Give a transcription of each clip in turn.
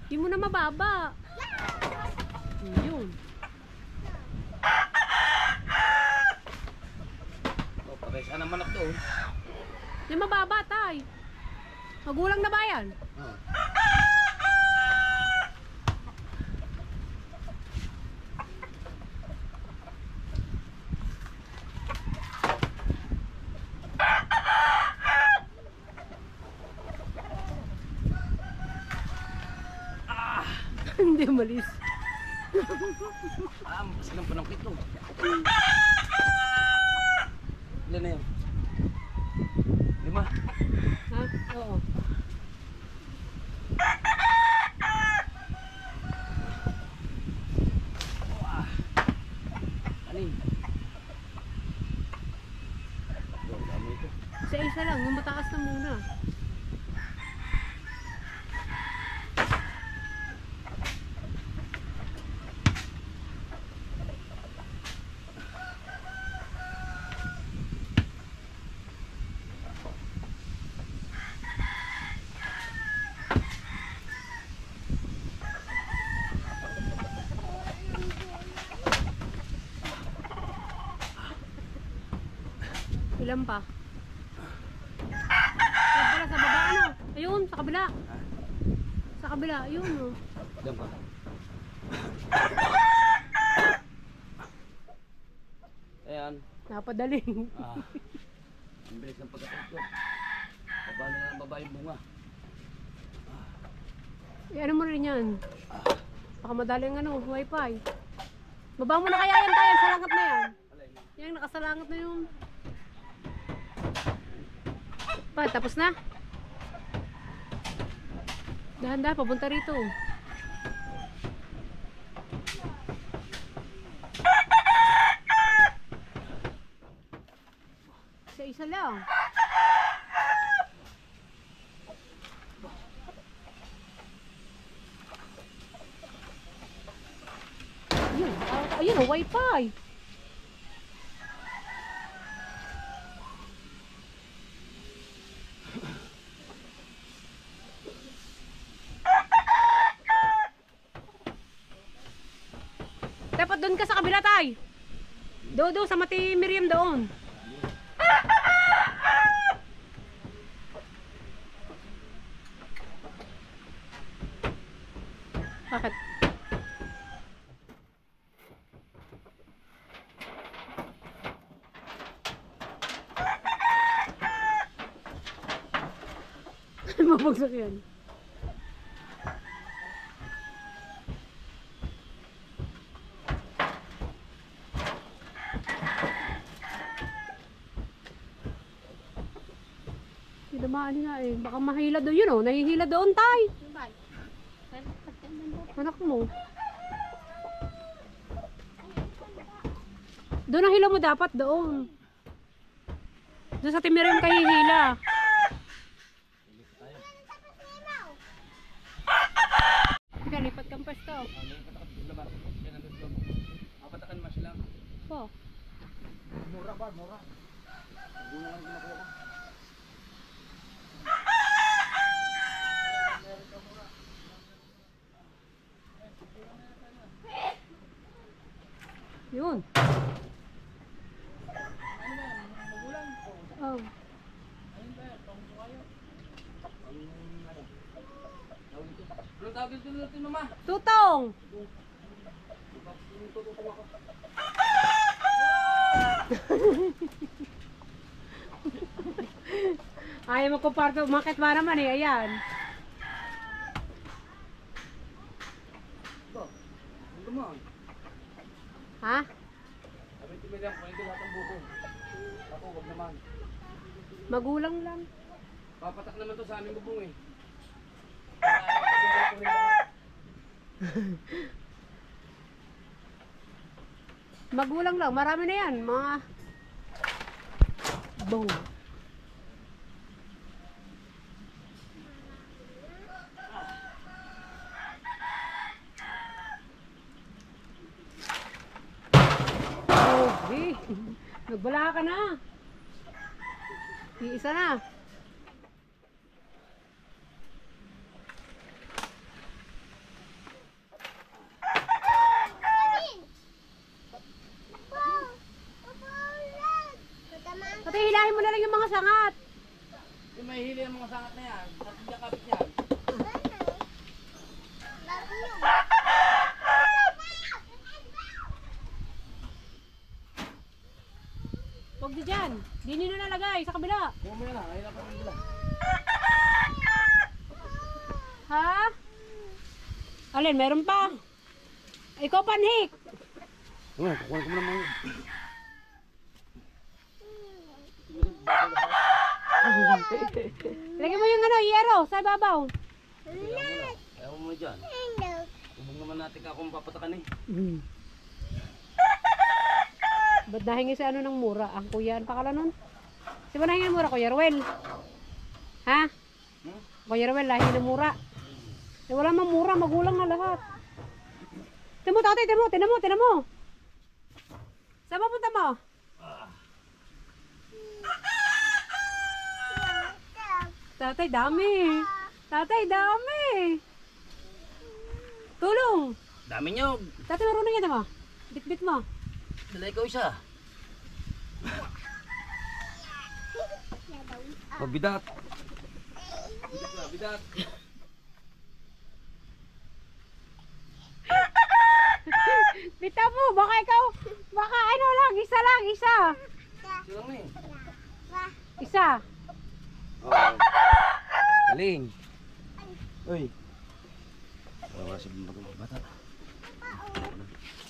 Di mo na mababa. Yun. Oh, patay sana manok doon. Di mababa, tay. Magulang na ba yan? Oh. Hindi malis. Masilang panang pito. Ilan na yun? 5? Ha? Oo. Anin? Dami ito. Isa-isa lang, yung mataas na muna. Ilan pa? Sa baba ano? Ayun, sa kabila. Sa kabila, ayun oh. Ilan pa? Ayan. Napadaling. Ang bilis ng pagkakot ko. Baba na lang baba yung bunga. Ano mo rin yan? Baka madaling ano, wifi. Baba mo na kaya yan tayo, sa langat na yan. Yan, nakasalangat na yung... Pa, tapos na? Dahan-dahan, papunta rito. Isa-isa lang. Ayun, wifi. Dapat doon ka sa kabila, tay. Doon sa Mati Miriam doon. Bakit? Mabagsak yan. Tinamaan nga eh. Baka mahila doon yun oh. Nahihila doon tay. Anak mo. Doon ang hila mo dapat doon. Doon sa Timirim ka hihila. Ika, lipat kang pwesto. Apatakan mas lang. Po. Mura ba? Mura. Gulungan ko na ko. Yun. Oh. Anong tawag dito natin, mama? Tutong. Ayaw mo kumparto. Umakit ba naman eh. Ayan. Ha? Sabi timilang, kung hindi lahat ang buko. Ako, wag naman. Magulang lang. Papatak naman to sa aming bubong eh. Magulang lang. Marami na yan. Mga... Bong. Nagbala ka na. Iisa na. masangat na yan. Hindi kapit yan. Huwag di dyan. Di nyo na nalagay sa kabila. Mamaya na, ayun ako nila. Ha? Alin, meron pa. Ikaw panhik. Oo, kukuha ko naman. Lagyan mo yung ano, yero sa babaw. Ayaw mo dyan. Ubong naman natin ka kung papatakan eh. Ba't nahingi sa ano ng mura? Ang kuya, ang pakala nun? Di ba nahingi ng mura, Kuya Ruel? Ha? Kuya Ruel, nahingi ng mura. Eh, wala mang mura, magulang na lahat. Tinan mo, tatay, tinan mo. Saan mapunta mo? Tatay, dami. Tatay, dami. Tulong. Dami nyo. Tatay, marunong yan mo. Bit-bit mo. Dala ikaw isa. Mabidat. Bidat. Bitaw mo, baka ikaw, baka ano lang, isa lang. Sino lang eh? Isa. Oo. Galing. Uy. Wala si bata.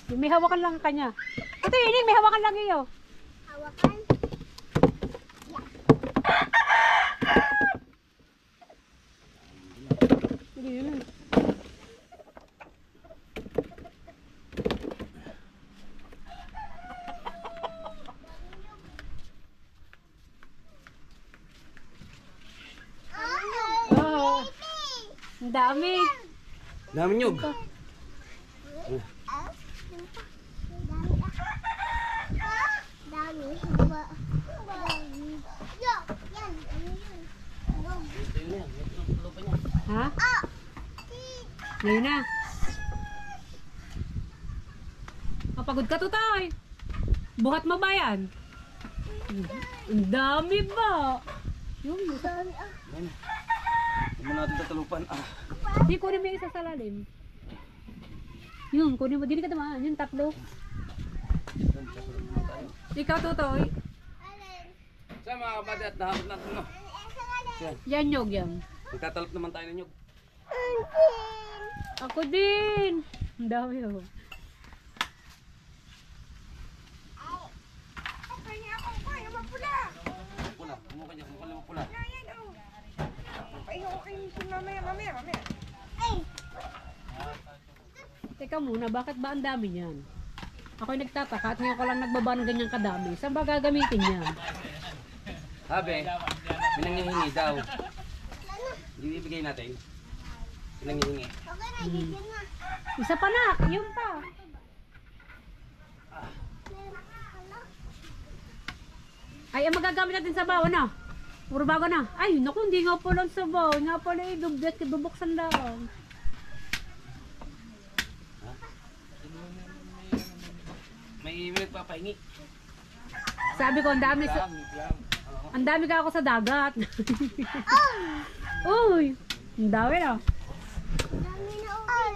May hawakan lang kanya. Ito yun, may hawakan lang iyo. Hawakan. Hindi yun. Oh, ang dami. Dami nyog. Dami. Yo, yan. Ano yun? Ito yun yan. Ito yung lupa niya. Ha? Ngayon na. Kapagod ka to, tay. Buhat mo ba yan? Ang dami ba? Yung Dami ah. Yan. Huwag mo natin tatalupan. di kunin mo yung isa sa lalim. Yung, kunin mo. Dili ka naman. Yung tatlo. Ikaw, Tutoy. Alin? Sa mga kapatid at nahabot natin no. Yan. Yan, nyog yan. Magtatalop naman tayo ng nyog. Ako din. Ang dami oh. Kanya ako. Kaya mapula. Pula. Kumukha niya. Kumukha naman pula. Ayan oh. Pahinga ko kayo mamaya. Ay! Teka muna, bakit ba ang dami niyan? Ako'y nagtataka at ngayon ko lang nagbaba ng ganyang kadami. Saan ba gagamitin yan? Sabi, pinanghihingi daw. Hindi ibigay natin. Pinanghihingi. Okay na, gigil na. Isa pa na, yun pa. Ay, ang magagamit natin sa bawa na. Puro bago na. Ay, naku, hindi nga pala sa bawa. Nga pala bubuksan lang. May email papahingi. Sabi ko, ang dami ka ako sa dagat. Uy, ang dami na. Dami na okay.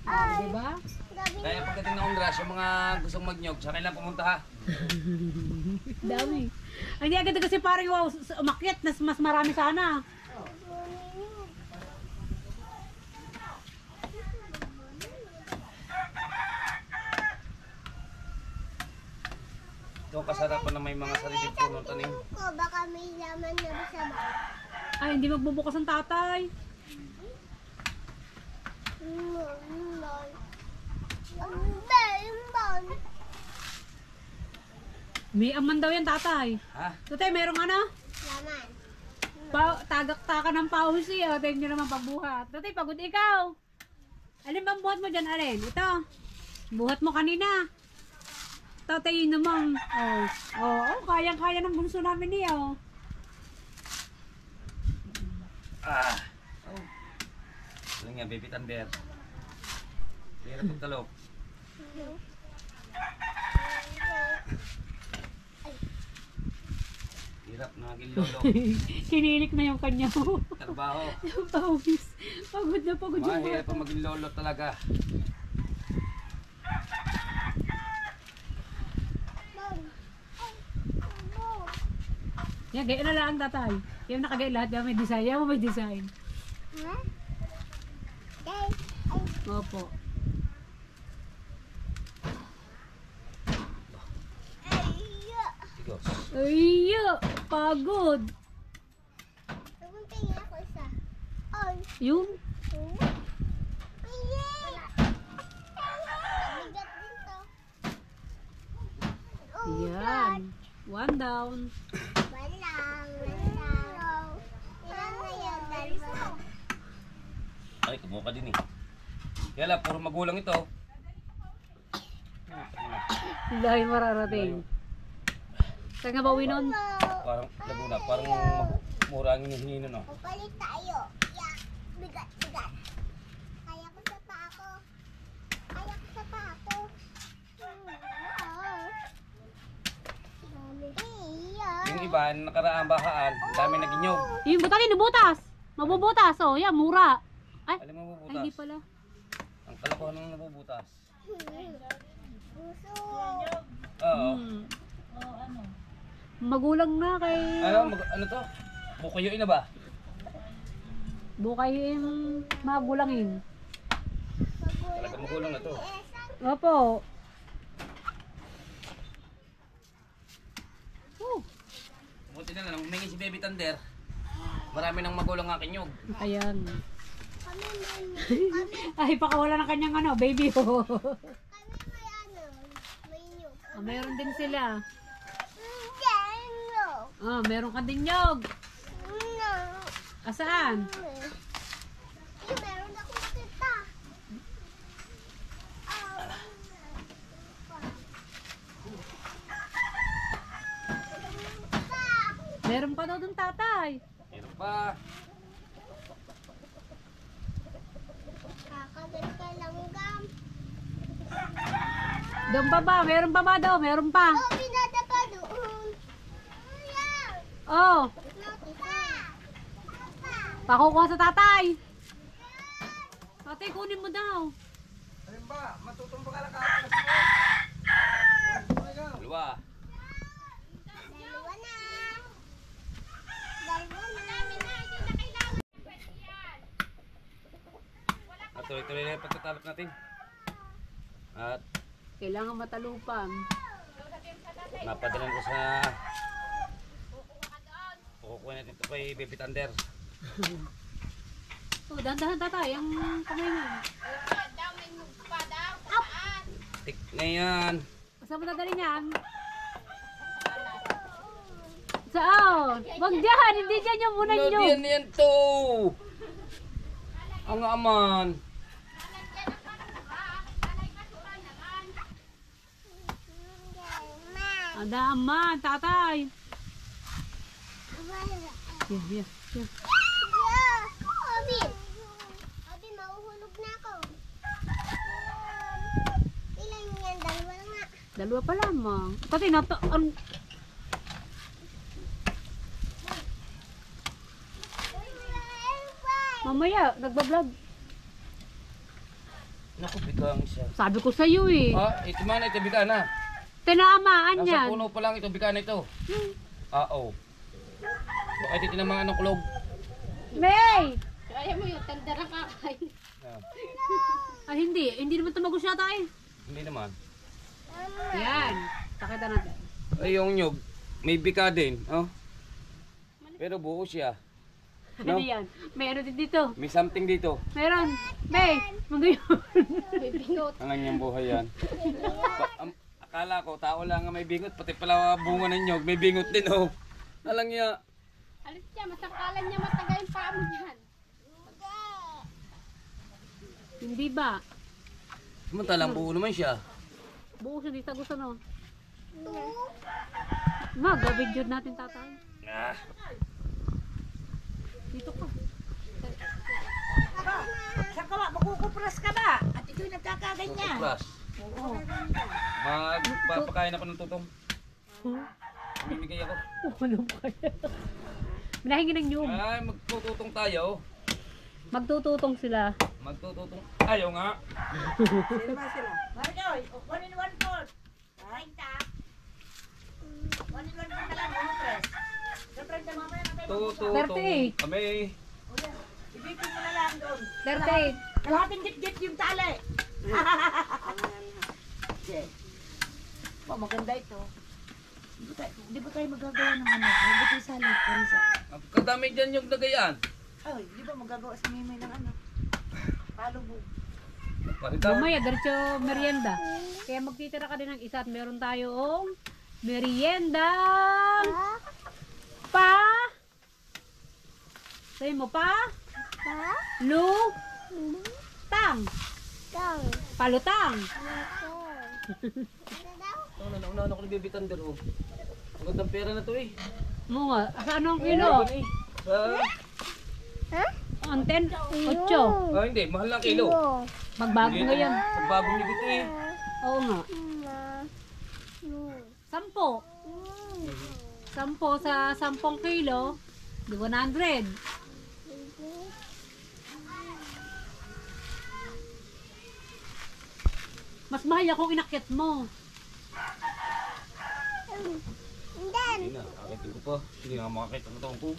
Ay! Diba? Dami Kaya pagdating ng Ongras, yung mga gustong magnyog, sa kailan pumunta ha? Dami. Ay, hindi agad kasi parang wow, umakyat, mas marami sana. Ito kasarapan na may mga sarili puno tanim. ko, baka may laman na sa bawah. Ay, hindi magbubukas ang tatay. May aman daw yan tatay. Ha? Tatay, merong ano? Laman. Tagak-taka ng pawis eh. Tingnan nyo naman pagbuhat. Tatay, pagod ikaw. Alin bang buhat mo dyan, Alin? Ito. Buhat mo kanina. Tatay, yun naman. Oh, kayang-kaya ng bunso namin niya. Oh. Ano nga, baby thunder. Kaya na pagtalop. Hirap na naging lolo. Kinilik na yung kanya. Trabaho. Yung pawis. Pagod na pagod yung Mahirap bata. pa maging lolo talaga. Yan, gaya na lang tatay. Yung nakagaya lahat, yan may design. Yan mo may design. Opo. Sigos. Ay, pagod. Yun. Yan. One down. Ay, kumuha ka din eh. Kaya lang, puro magulang ito. Dahil mararating. Saan nga ba uwi nun? Parang, Laguna, parang mura ang hinihingi nun, oh. Palit tayo. Yeah. Bigat, bigat. Kaya ko sa paa ko. Kaya ko sa paa ko. Yung iba, nakaraang bahaan, dami naginyog. Yung butangin, nabutas. Mabubutas. Oh, yan, mura. Ay, Alam mo ay, mabubutas? hindi pala. Ang kalakuhan ng nabubutas. Puso. Oo. Magulang na kay... Ano to? Bukuyuin na ba? Bukay yung magulangin. Talaga magulang na to. Opo. Buti na lang, humingi si Baby Thunder. Marami ng magulang nga kinyog. Ayan. Ay, pakawala ng kanyang ano, baby. Oh. Kami may ano. May nyug. Ah, meron din sila. No. Ah, meron ka din nyog. No. Asaan? Yung meron akong kita. Meron pa daw dun tatay. Meron pa. Kakagat ka lang gam. Doon pa ba? Meron pa ba daw? Meron pa. Oh, binada pa doon. Ayan. Oh, Nakita. pakukuha sa tatay. Tatay, kunin mo daw. Dalawa. Dalawa na. Dalawa na. At tuloy-tuloy na yung pagtatalap natin. At Kailangan matalupan. napadalan ko sa kukuha natin ito kay Baby Thunder. Oh, dahan-dahan tatay, ang kamay mo. Tik na yan. Saan mo dadalhin yan? Saan? Wag dyan, hindi dyan yung muna nyo. Lagyan yan to. Ang aman. Adaman, tatay. Yeah. Yeah. Obi. Obi, mauhulog na ako. Ilan yan? Dalawa lang nga. Dalawa pa lamang. Tatay, mamaya, nagbablog. Naku, bigang siya. Sabi ko sa'yo eh. Ito man, ito bigana. Tinamaan Nasa yan. puno pa lang ito, bigana ito. Oo. Baka ito tinamaan ng kulog. May! Kaya mo yun, tanda na kakain. Ay, hindi naman tumagos siya tayo. Hindi naman. Yan, pakita natin. Ay, yung nyug, may bika din. Oh. Pero buo siya. Ano yan? May ano din dito. May something dito. Meron. May, magayon. Ang kanyang buhay yan. Akala ko, tao lang ang may bingot. Pati pala bunga ng nyug, may bingot din. Oh. Alang niya. Alis siya, masakalan niya matagal yung paa mo dyan. Hindi ba? Samantalang buo naman siya. Buo siya dito. Gusto no? Mag-video natin tatay. Dito ka. Saan ka ba? Magkukupras ka ba? At ito'y nagkakaganyan. Plus. Magpapakain ako ng tutong. Bibigay ako. Ano ba kaya? Minahingi ng nyug. Ay, magtututong tayo. Magtututong sila. Magtututong. Ayaw nga. Sila sila. Marjoy, 1 in 1 pot. Right, ta? 1 in 1 pot na lang, ulo press. Siyempre, mamaya na tayo. Tututong 38. kami. Ibigin mo na lang doon. 38. Kalahating git-git yung tali. Okay. Maganda ito. Di ba tayo magagawa ng ano? Hindi tayo sali, Parisa. Ang kadami dyan yung nagayaan. Ay, di ba magagawa si Mimay ng ano? Palubog. Parita. Mamaya, diretso merienda. Kaya magtitira ka din ng isa at meron tayong meriendang pa. Sabi mo pa? Pa? Lu? Tang. Tang. Palutang. Ano ko nabibitan doon oh. Ang gandang pera na to eh. Mo nga, sa anong kilo? Ha? Ang 10? 8. Ah, hindi, mahal na kilo. Magbago Hindi, ngayon. Pagbago niyo dito eh. Oo nga. Ma. 10. 10 sa 10 kilo. Di 100. Mas mahal akong inakyat mo. And then, Hindi na, akitin ko pa. Hindi nga makakita ng taong ko.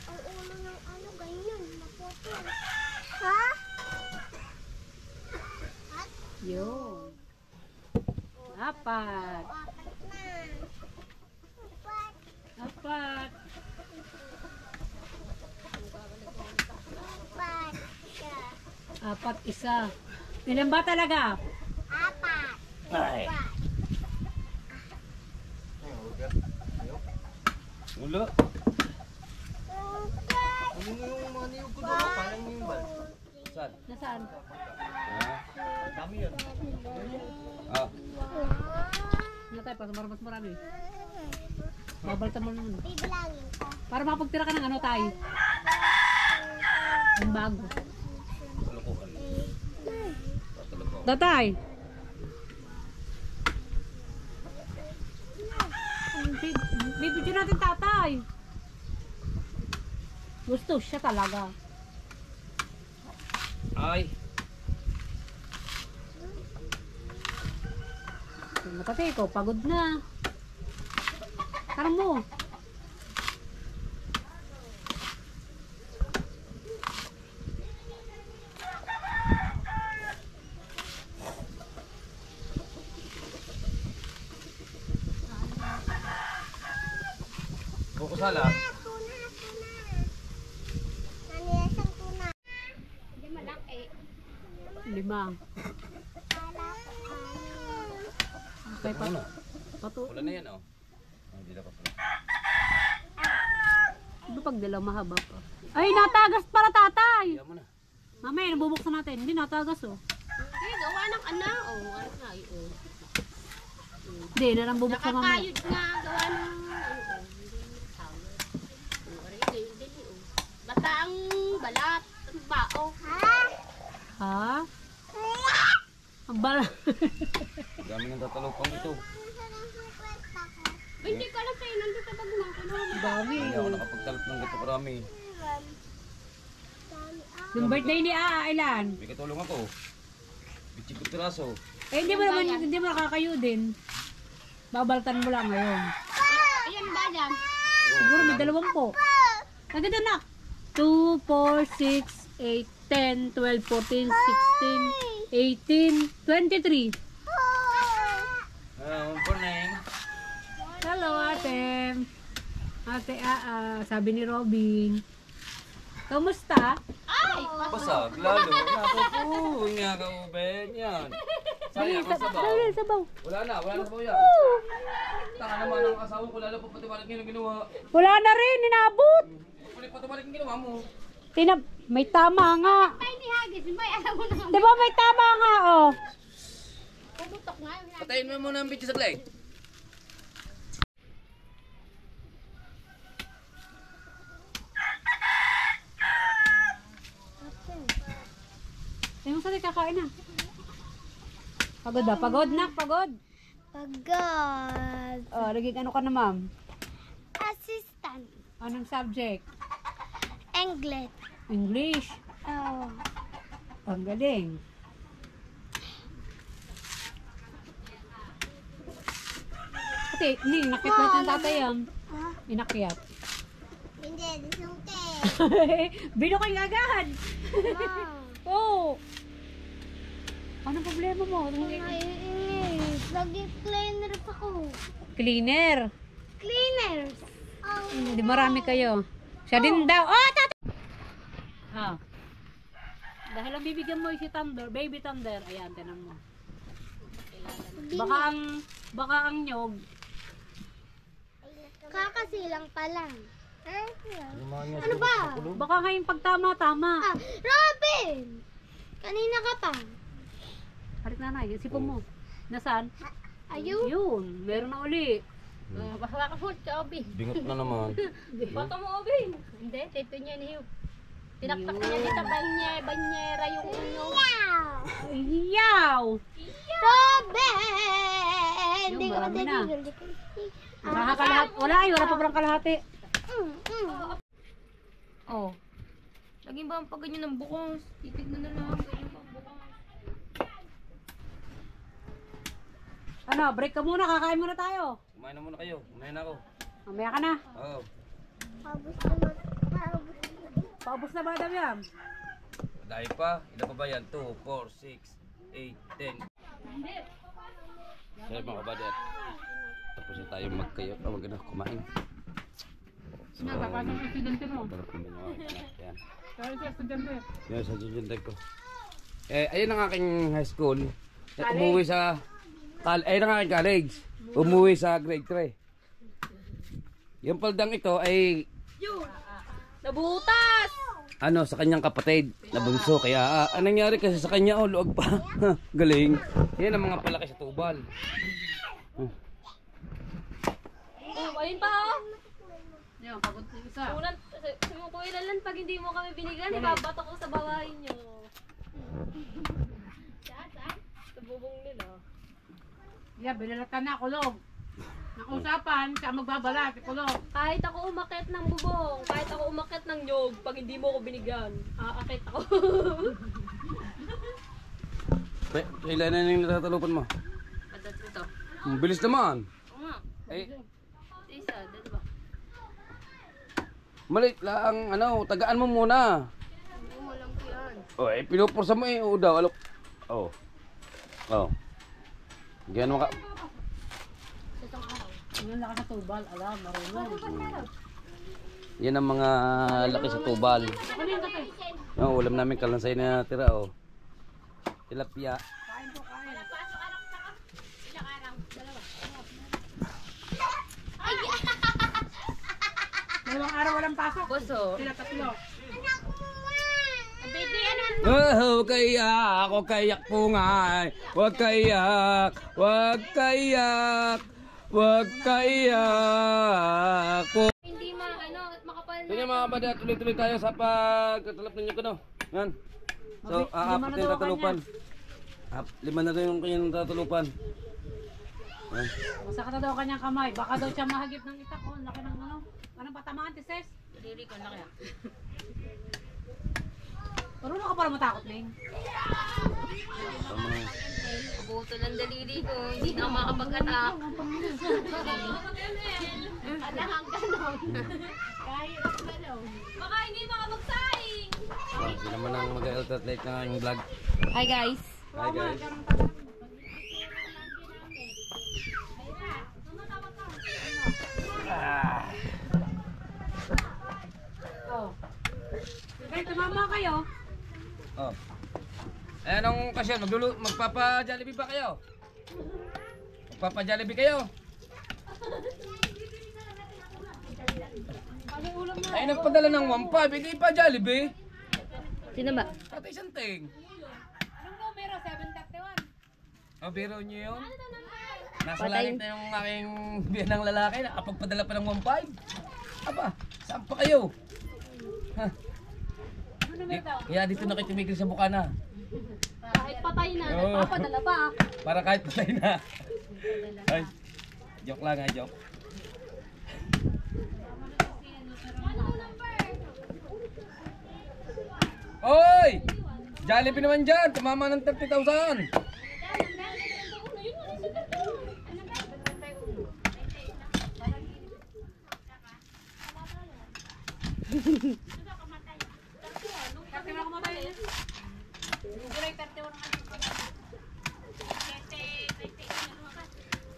ang ulo ng ano, ganyan, naputol. Ha? Yun. Apat. Apat na. Apat. Apat. Apat. Siya. Apat isa. Ilan ba talaga? Apat. Ay. Apat. Wala. Okay. Ano yung mga niyog ko doon? Parang yung bal. Saan? Nasaan? Ah. Dami yun. Ah. Nga tayo, para mas marami. Babalta mo naman. Bibilangin ko. Para makapagtira ka ng ano tayo. Ang bago. Kalokohan. Tatalabaw. Tatay. Bibidyo natin tatay. Gusto siya talaga. Ay. Kasi ikaw, pagod na. Tarang mo. Bukusala. Tuna. Nanilasang tuna. Hindi malaki. 5. Kala ko ano. Okay, Ano na? patu. Wala na yan oh. Hindi na pa pala. Ano pag dalaw mahaba pa? Ay, natagas para tatay. Kaya mo na. Mamaya, nabubuksan natin. Hindi natagas oh. Hindi, gawa ng ana. Oh, ano nga yun. Hindi, na lang bubuksan mamaya. Nakakayod nga, gawa ng ano. Basta ang balat, ang bao. Ha? Ang bala. Ang dami ng tatalupang ito. Ba, hindi ka lang sa'yo, nandun ka pag mga Dami. Hindi ako nakapagtalap ng gato karami. Yung birthday ni Ilan? May katulong ako. Bichig piraso. Eh, hindi mo nakakayo din. Babaltan mo lang ngayon. Ayan ba dyan? Siguro may 20. Nandito na. 2, 4, 6, 8, 10, 12, 14, 16, 18, 23. Morning. Hello, ate. Ate, sabi ni Robin. Kamusta? Ay! Basag, lalo. Naku, nga ka uben yan. Sayang ang sabaw. Dali, sabaw. Wala na sabaw yan. Tanga naman ang asawa ko, lalo pa patiwalag ngayon ang ginawa. Wala na rin, inabot. Ulit patiwalag ang ginawa mo. May tama nga. Ay, ni Hagis, may alam mo na. Di ba may tama nga, oh. Pumutok nga yung Hagis. Patayin mo muna ang bitch sa leg. Ay, mo saan kakain na? Pagod ba? Pagod na, pagod. Pagod. Oh, naging ano ka na, ma'am? Assistant. Anong subject? English. English. Oh. Ang galing. Kasi, hindi, inakyat lahat ng tatay yan. Ha? Inakyat. Hindi, disungke. Binukay agad. Wow. Oo. Anong problema mo? Naiinis. Lagi cleaners ako. Cleaner. Cleaners. Oh. Hindi marami kayo. Siya din daw. Oh, tatay! Ah. Dahil ang bibigyan mo si Thunder, baby Thunder. Ayan, tinan mo. Baka ang nyog. Kakasilang pa lang. Ano ba? Baka ngayon pagtama-tama. Ah, Robin! Kanina ka pa. Harit nanay, sipon mo. Nasaan? Ayun. Yun, meron na uli. Baka ka po, Obi. Bingot na naman. Bato mo, Obi. Hindi, tito niya ni Hugh. Tinaktak niya dito, banyera yung inyo. Yaw! Robin! Yung Hindi ko marami na. matigil. Nakakalahat. Wala pa parang kalahati. Oh. Laging ba ang pagganyan ng bukong? Titignan na lang. Ganyan pa ang bukong. Ano, break ka muna, kakain muna tayo. Kumain na muna kayo. Kumain na ako. Mamaya ka na. Oo. Pabos naman. Pabos naman. Paubos na ba daw yan? Dahil pa. Ilan pa ba yan? 2, 4, 6, 8, 10. Kaya mga kabadat. Tapos na tayo magkayo. Huwag na kumain. So, Napapasok ang estudyante mo. sarap naman yung yan. Kaya sa estudyante. Yan sa estudyante ko. Ayun ang aking high school. Umuwi sa... Ayun ang aking college. Umuwi sa grade 3. Yung paldang ito ay... Nabutas! Ano, sa kanyang kapatid na bunso. Kaya anong nangyari kasi sa kanya, luwag pa. Galing. Yan ang mga palaki sa tubal. Oh, ayun pa oh. Yan, pagod na isa. Ulan, sumukuilan lang pag hindi mo kami binigyan, ibabato ko sa babae nyo. Sa bubong nila. Yan, binalatan na, kulog. Ang usapan, siya magbabala, si kulog. Kahit ako umakit ng bubong, kahit ako umakit ng nyog, pag hindi mo ko binigyan, aakit ako. Kailan na yung natatalupan mo? Patat ito. Bilis naman. Oo nga. Ay, Isa, dito ba? maliit lang. Ano, tagaan mo muna. Oo, walang ko yan. Pinupursa mo oo daw. Alok. Ganyan mo ka. Yung laki sa tubal, alam, marunong. Yan ang mga laki sa tubal. Ano yung tatay? Ulam namin kalansay na tira, Tilapia. Kain po, kain. Dalawang araw walang pasok. Boso. Sila tatlo. Baby, ano? Oh, kayak, ako kayak po nga. Huwag kayak, huwag kayak, huwag kayak. Hindi at makapal na. Ito mga kabada, tuloy-tuloy tayo sa pagkatalap ninyo ko, no? Yan. So, apat na yung tatalupan. 5 na rin yung kanyang tatalupan. Yan. Masakit na daw kanyang kamay. Baka daw siya mahagip ng itak. Oh, laki ng ano. Anong patamaan, Tises? Dili ko na kaya. Marunong ka para matakot, Ning. Buto ng daliri ko. Hindi na ako makapag-anak. Alahang ganon. Kahit ganon. Baka hindi makapagsaing. Hindi naman ang mag-alternate na yung vlog. Hi guys. Hi guys. Oh. Okay, tumama kayo. Oh. Anong kasyan? Magpapa-Jollibee ba kayo? Magpapa-Jollibee kayo? Ay, nagpadala ng 1.5. Hindi pa Jollibee. Sino ba? Tatay Santing. Anong numero? 731. Oh, biro nyo yun? Nasa langit na yung aking biyan ng lalaki. Nakapagpadala pa ng 1.5. Aba, saan pa kayo? Ha? Kaya dito na kayo tumigil sa Bukana. Kahit patay na, Oo. nagpapadala pa. Para kahit patay na. Ay, joke lang ha, joke. Oy! Jollibee naman dyan, tumama ng 30,000.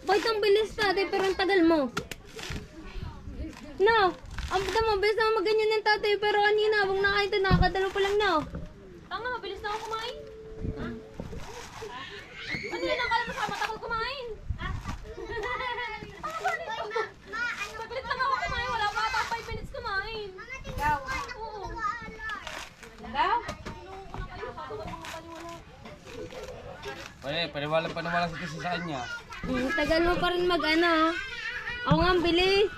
Bakit ang bilis tatay pero ang tagal mo? No! Ang bilis na maganyan ng tatay pero kanina habang nakain ito nakakadalo pa lang no. Tanga, mabilis na ako kumain. Ano yun ang kala mo sa mata ko kumain? Pagpalit lang ako kumain, wala pa ata 5 minutes kumain. Oo. Daw? Paniwala sa kasi sa kanya. Tagal mo pa rin mag-ano. Ako nga ang bilis.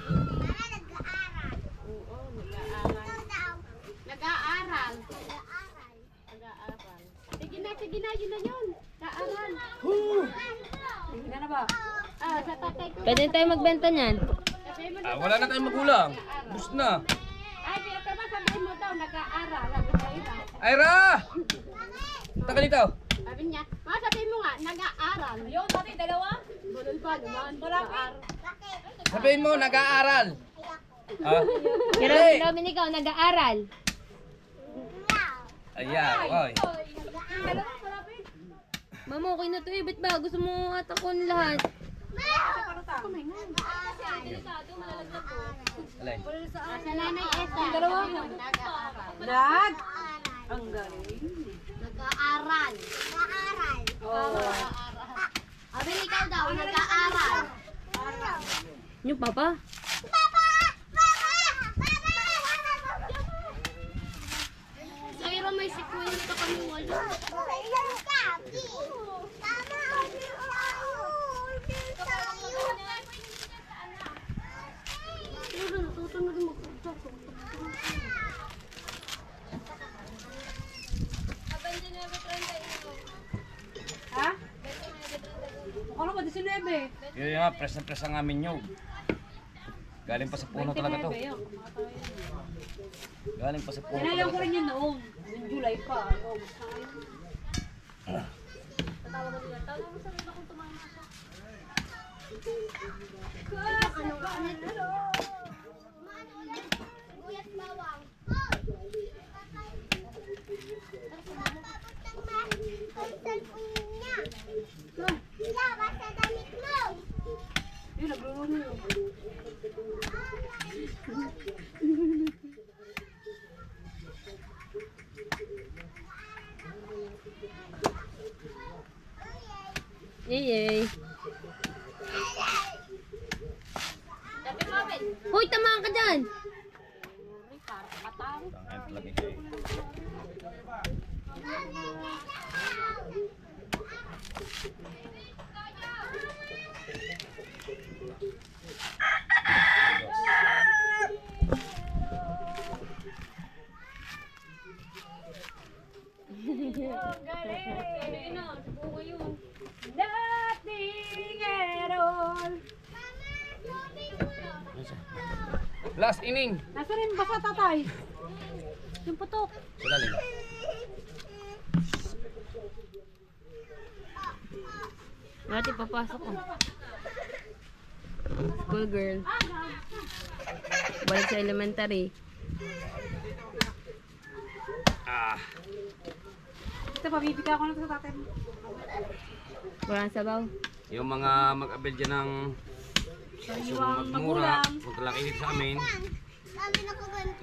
Nag-aaral. Sige na, yun na yun. Nag-aaral. Hindi na ba? Ah, sa tatay ko. Pwede tayo magbenta niyan. Wala na tayong magulang. Bus na. Ay, pero ba sabihin mo daw, nag-aaral. Ira! Taka dito. Sabi niya, sabihin mo nga, nag-aaral. Yun, dati dalawa. Bulol pa naman. Sabihin mo, nag-aaral. Ah? Pero Robin, ikaw, nag-aaral. Ayan, oy. Mama, okay na to eh. Ba't ba? Gusto mo atakon lahat? Alay. Sa nanay Esa. Dalawa? Nag? Ang galing. Nag-aaral. Oh. Abin, ikaw daw, nag-aaral. Yung papa? Sa iro may sekwento kami walo. Ha? Ano ba? 19. Yun nga, press na press ang amin yun. Galing pa sa puno talaga to. Galing pa sa puno Inayaw ko talaga rin to. yun noong. Yung July pa. August na ngayon. Yun, nagluluto yun. Yay! Hoy, tamaan ka dyan! Tangan talaga ito eh. Nothing at all. Last inning. Nasa rin ba sa tatay? Yung putok. Sila lang. Ate, papasok ko. School girl. Balik sa elementary. Ah. Ito, pabibigyan ko na sa tatay mo. Walang sabaw. Yung mga mag-abel dyan ng Iwang magmura, magulang. magkalaki dito sa amin.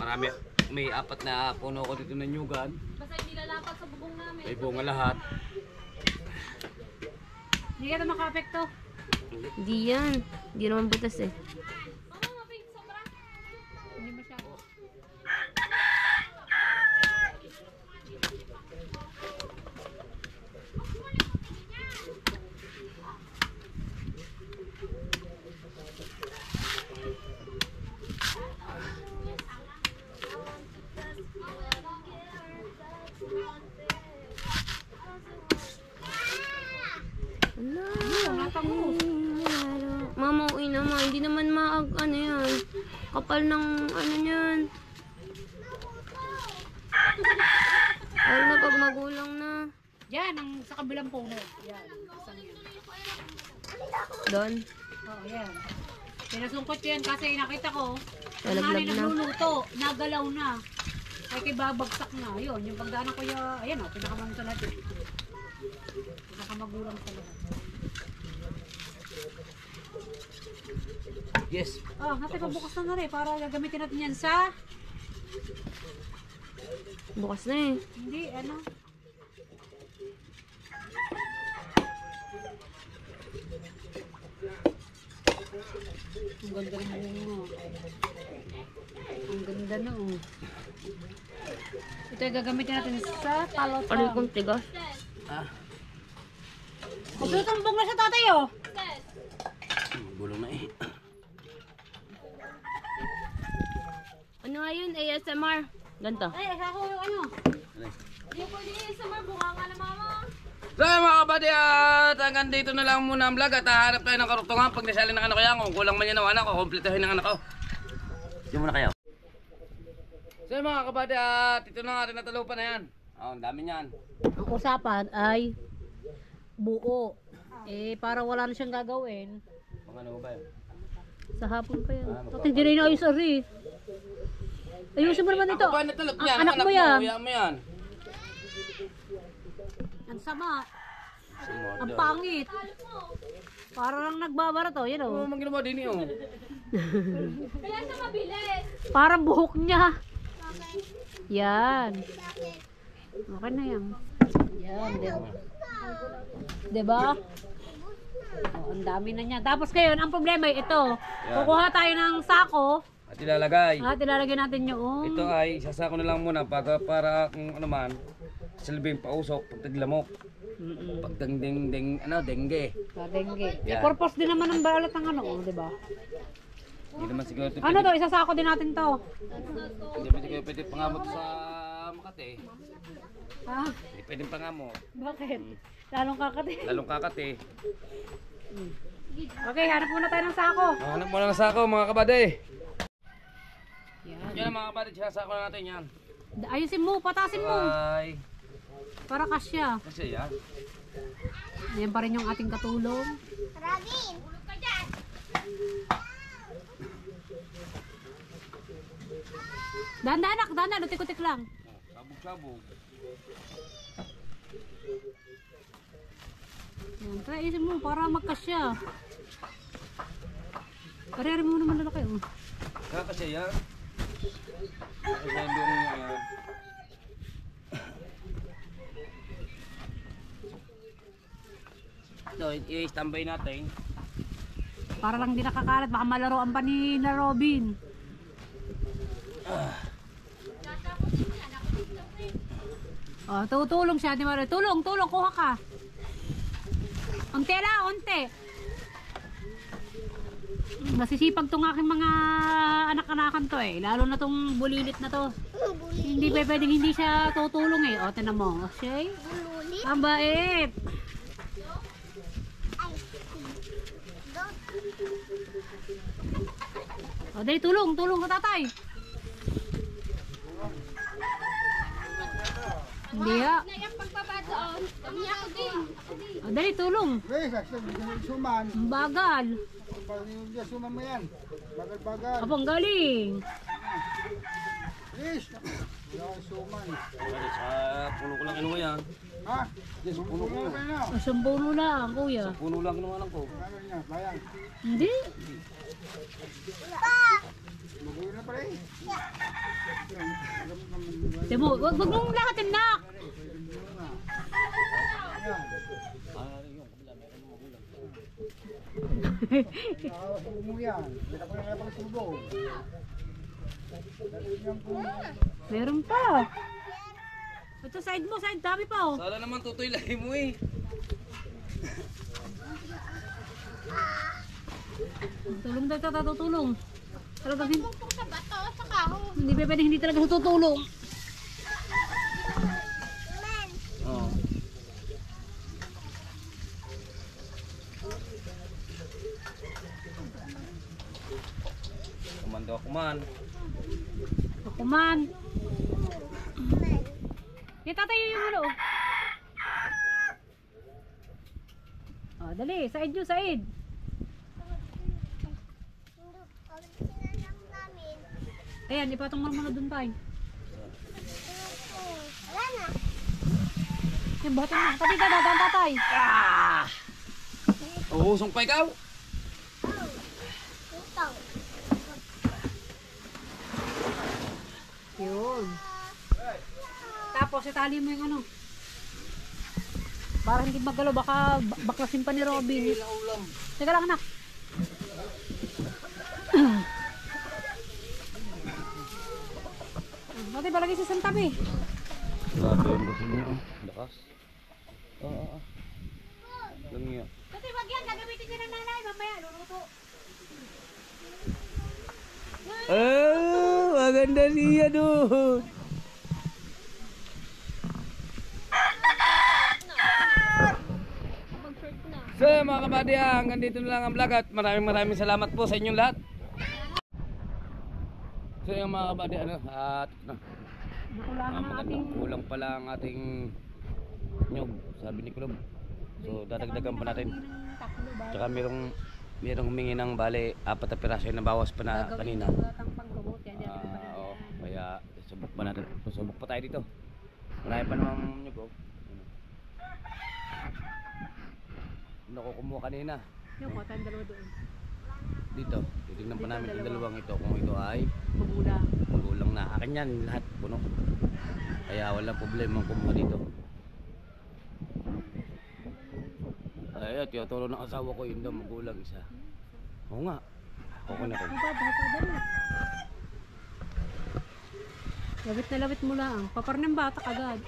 Marami, may 4 na puno ko dito ng nyugan. Basta hindi lalapat sa bubong namin. May bunga lahat. Hindi ka ito maka-apekto. Hindi yan. Hindi naman butas eh. Hindi masyado. Ano? Natang mo. Mama, uwi naman. Hindi naman ano yan. Kapal ng ano yan. Lalo na pag magulang na. Yan, ang sa kabilang puno. Yan, isang yan. Doon. Oo, yan. Pinasungkot ko yan kasi nakita ko, Nalaglag na. nagluluto, nagalaw na. Ay kay babagsak na. Yun, yung pagdaanan ko yung, ayan o, pinakamang sa lahat. Pinakamagulang sa lahat. Yes. Ah, natin pabukas na rin para gagamitin natin yan sa, Bukas na eh. hindi, ano. Ang ganda rin mo. Ang ganda na oh. Ito yung gagamitin natin sa Aray talotong. kong tigas. Ah, Magtutumbong na sa tatay oh. gulong na eh. Ano nga yun? ASMR. Ganto. Ay, ako yung ano. Hindi pwede ASMR. Bunga nga na mama. So mga kabady, at hanggang dito na lang muna ang vlog at hahanap tayo ng karugtungan pag nasalin ng anak ko yan. Kung kulang man yan ng anak ko, kompletohin ng anak ko. Diyan muna kayo. So mga kabady, at ito na nga rin natalupan na yan. Oh, ang dami niyan. Ang usapan ay buo. Eh, para wala na siyang gagawin. Mga ano ba yun? Sa hapon pa yan. Ah, At hindi na inaayos ari. Ayusin mo naman ito. Ako ba natalop yan? Anak mo yan. Kuya mo yan. Ang sama. Sumodol. Ang pangit. Para lang nagbabara to. Yan Oo, o. mang ginawa din yun. Kaya siya mabilis. Parang buhok niya. Yan. Okay na yan. Yan. Diba? Oh, ang dami na niya. Tapos ngayon, ang problema ay ito. Yan. Kukuha tayo ng sako. At ilalagay. At ilalagay natin yung... Ito ay sasako na lang muna para kung ano man, silbing pausok, pagtaglamok, pagdengdeng, dengue. Dengue. Yan. Purpose din naman ng balat ng ano, oh, di ba? Hindi naman siguro ito Ano to? Isasako din natin to. Hindi pwede pangamot sa Makati. Ah, Hindi pwede pangamot. bakit? Lalong kakati. Lalong kakati. Okay, hanap muna tayo ng sako. Hanap mo na ng sako mga kabady. Yan. Yan ang mga kabady, sasako na natin yan. Ayusin mo, patasin mo. Bye. Para kasya. Kasi yan. Yan pa rin yung ating katulong. Robin! Dahan-dahan, dahan-dahan. Utik-utik lang. Sabog-sabog. Yan, try ayusin mo para magkasya. Karere mo naman lalaki. Oh. Kaya kasi yan. Kasi yan doon yan. Ito, i-standby natin. Para lang di nakakalat. Baka malaroan pa ni na Robin. Oh, tutulong siya. Di ba? Tulong, kuha ka. Unti lang, unti. Masisipag tong aking mga anak-anakan to eh. Lalo na tong bulilit na to. Hindi pa pwedeng hindi siya tutulong eh. O, tinan mo. Okay? Bululit? Ang bait. Ay, dot. O, dali, tulong ka tatay. Hindi ha. Nayang pagbaba doon. Kami ako din. O, dali, tulong. Guys, actually, suman. Ang bagal. Pag yung suman mo yan. Bagal-bagal. Apo, ang galing. Please. Wala kang suman. Sa puno ko lang kinuha yan. Ha? Yes, puno ko. Ano na? O, sambuno lang, kuya. Puno lang kinuha lang ko. Ano niya? Bayang. Hindi. Magulo na pala eh. Tiyan mo, wag mong lahatin, nak. Nakakasubo mo yan. Hindi na pala napagsubo. Meron pa. Ito, side mo, side. Dami pa, oh. Sala naman tutoy lahi mo eh. Tulong daw, tutulong. Talagang hindi. Sa bato, sa kaho. Hindi pa pwede, hindi talaga tutulong. Oo. Kuman. Kuman. Yung tatayo yung ano. Oh, dali, Said yun, Said. Sinanang namin. Ayan, ipatong mo dun tayo. Wala na. Yung bato na, pati ka, dadaan tatay. Ah! Uhusong pa ikaw. Ito. Yun. Tapos itali mo yung ano. Para hindi magalaw, baka baklasin pa ni Robin. Teka lang, anak. Pati palagi sa santabi. Grabe yung gusto niyo. Lakas. Oo. Lang niya. Kasi wag yan, gagamitin niya ng nanay. Mamaya, luluto. Oh, maganda siya doon. So mga kabady, hanggang dito na lang ang vlog at maraming salamat po sa inyong lahat. So yung mga kabady, at Nakulangan ng ating... kulang pala ang ating nyog, sabi ni Kulob. So dadagdagan pa natin. Taklo ba? Tsaka merong humingi ng bale 4 na piraso na bawas pa na kanina. Gagawin panggamot. Yan, yan. Oo, kaya subok pa natin. Subok pa tayo dito. Marami pa namang nyog. Nakukumuha kanina. Yung kota, yung dalawa doon. Dito, titignan pa namin yung dalawang ito kung ito ay Magulang. magulang na. Akin yan, lahat puno. Kaya walang problema ang kumuha dito. Ay, tiyotoro ng asawa ko yun daw, magulang isa. Oo nga. Okay na ko. Dali. Labit na labit mo lang. Papar ng bata agad.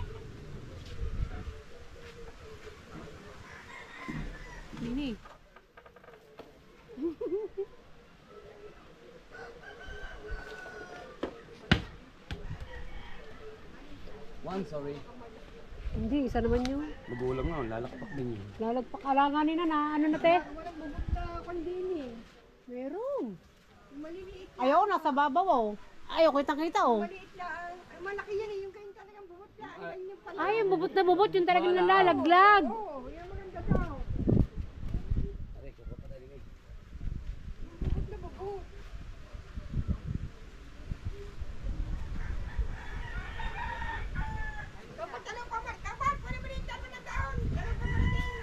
Nini. One, sorry. Hindi, isa naman yun. Magulang nga, lalakpak din yun. Lalagpak alanganin na ano na te? Meron. Ayaw, nasa babaw oh. Ayaw, kitang-kita oh. Malaki yan eh, yung kain talagang bubot na. Ay, yung bubot na bubot, yung talagang nalalaglag. Oo, yan maganda daw. Bubot na bubot. Dapat tanong pa, Markapat, pwede mo rin tanong ng taon. Tanong pa rin.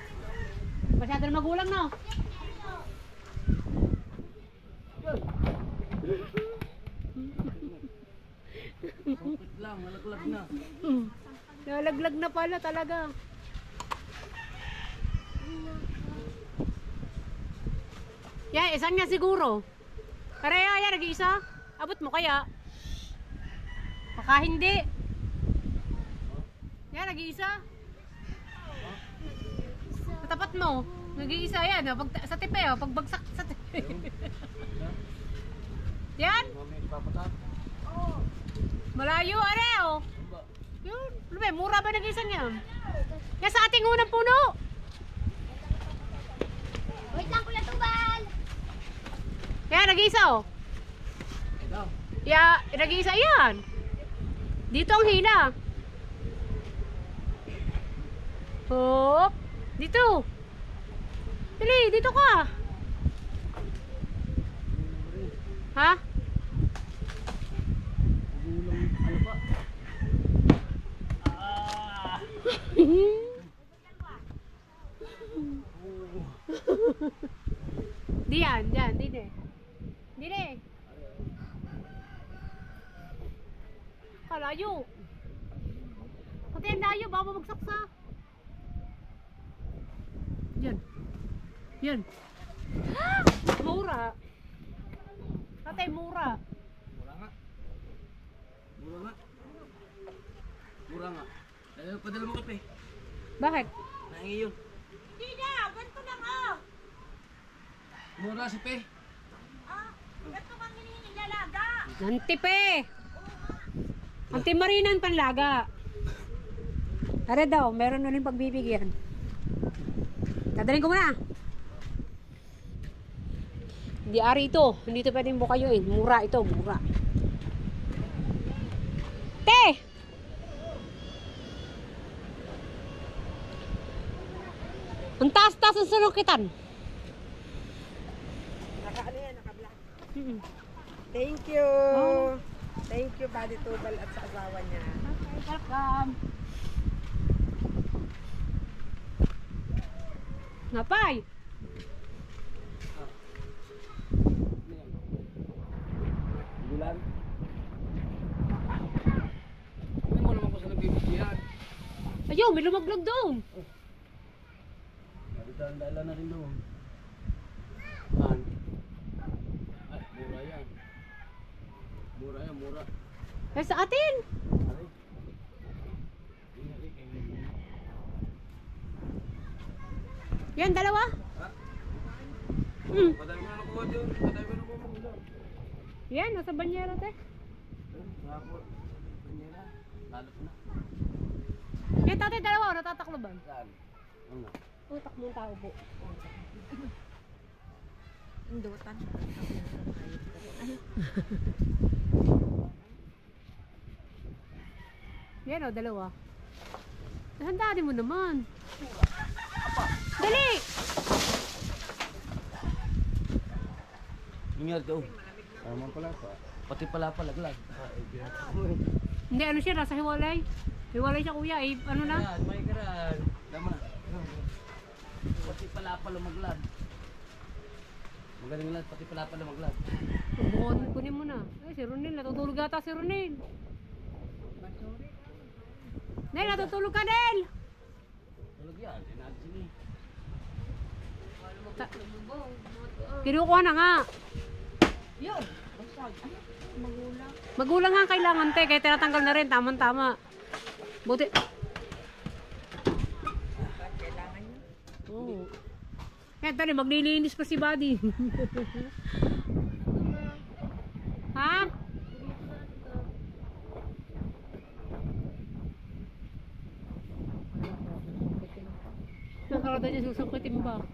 Masyado na magulang no? Sungkit lang, nalaglag na. Nalaglag na pala talaga. Yan, isang niya siguro. Kaya yan, nag-iisa. Abot mo kaya? Baka hindi. Yan, nag-iisa. Sa tapat mo. Nag-iisa yan. Oh. Sa tipe, oh. Pagbagsak sa tipe. Yan. Malayo, are, oh. Yun. Ano ba, mura ba nag-iisa niya? Yan sa ating unang puno. Wait lang, Kuya Tubal. Yan, nag-iisa, oh. Yeah, nag-iisa yan. Dito ang hina. Hop. Dito. Dali, dito ka. Ha? Diyan, diyan, dito. Dito. Kalayo. Pati ang layo, baka bumagsak sa. Yan. Yan. Mura. Tatay, mura. Mura nga. Mura nga. Mura nga. Ayaw, padala mo kape. Bakit? Nahingi yun. Hindi na, ganito lang ah. Mura si Pe. Ganito kang hinihingi lalaga. Nantipe. Antimarinan panlaga. Are daw, meron uling pagbibigyan. Dadalhin ko muna. Di ari ito. Hindi ito pwedeng bukayuin. Mura ito, mura. Te! Ang taas-taas ang sanukitan. Naka-ano yan, naka-black. Mm-mm. Thank you. Oh. Thank you, Buddy Tubal at sa asawa niya. Welcome. Napay! Bulan. Hindi mo naman ko sa nagbibigyan. Ayun, may lumaglag doon. Dala na rin doon. Man. Ay, mura yan. Mura yan, mura. Eh, sa atin. Aray. Yan, dalawa. Ha? Mm. Patay mo na nakuha doon. Patay mo na nakuha mo doon. Yan, nasa banyera, te. Ako. Kanyera. Lalap na. Yan, tatay, dalawa. Natatakloban. Saan? Ano nga? Utak mong tao po. Indutan. Yan, o, dalawa. Handaan mo naman. Dali! Nangyari daw. Tama pala pa. Pati pala palaglag. Hindi, ano siya, nasa hiwalay. Hiwalay siya, kuya. Eh, ano na? Yan, may karan. Tama na. Pati pala lumaglag. Magaling lang, pati pala lumaglag. Bukod, kunin mo na. Eh, si Ronel, natutulog ata si Ronel. Nel, natutulog ka, Nel! Tulog yan, sinadsin eh. Kinukuha na nga. Yun. Magulang nga ang kailangan, te. Kaya tinatanggal na rin. Tama-tama. Buti. Kailangan niya. Oo. Kaya tali, maglilinis pa si Buddy. Ha? Nakarada niya susukitin ba? Ha?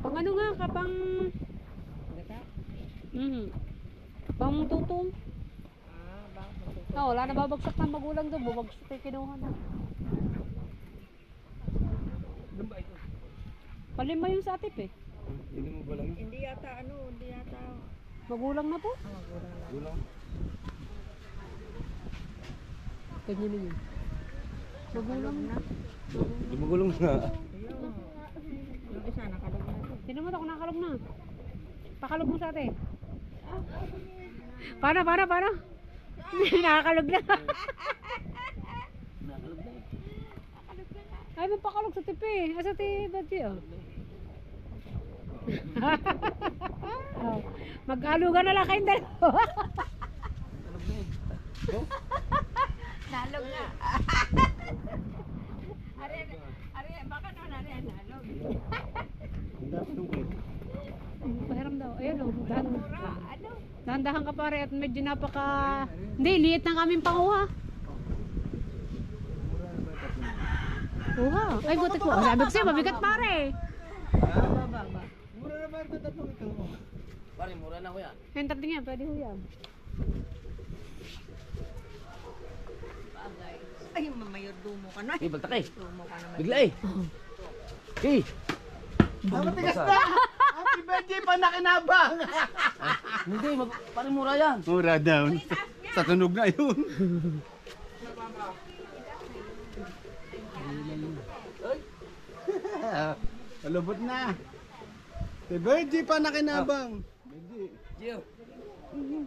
Pang ano nga, kapang... Pang tutong. Wala na babagsak ng magulang doon. Bubagsak ay kinuha na. Doon ba ito? Palima yung sa atip eh. Hindi mo ba lang? Hindi yata Magulang na po. Gulang. Ganyan na yun. Magulang na. Hindi mo gulong na. Yung isa nakalog na ito. Tinan mo ito kung nakalog na. Pakalog mo sa ate. Paano? Nakakalog na. Nakalog na eh. Ay, magpakalog sa tipi. Sa tipi ba siya? Oh, mag-alugan na lang kayong dalawa. Nalog na. Ari, baka naman ari nalog. Ang dapat nung kwet. Pahiram daw. Ayun o. Ano? Dahan-dahan ka pare at medyo napaka... Hindi, liit ng aming panguha. Uha. Ay, buti ko. Sabi ko sa'yo, mabigat pare. Mura na ba ito tatlong ito? Pare, mura na ko yan. Yung tatlo nga, pwede ho yan. Ay, mamayor dumo ka na. Eh, baltak eh. Dumo ka naman. Bigla eh. Eh. Matigas na! Happy birthday pa nakinabang! Hindi, pare mura yan. Mura down. Sa tunog na yun. Malubot na. Happy birthday pa nakinabang. Birthday. Gio.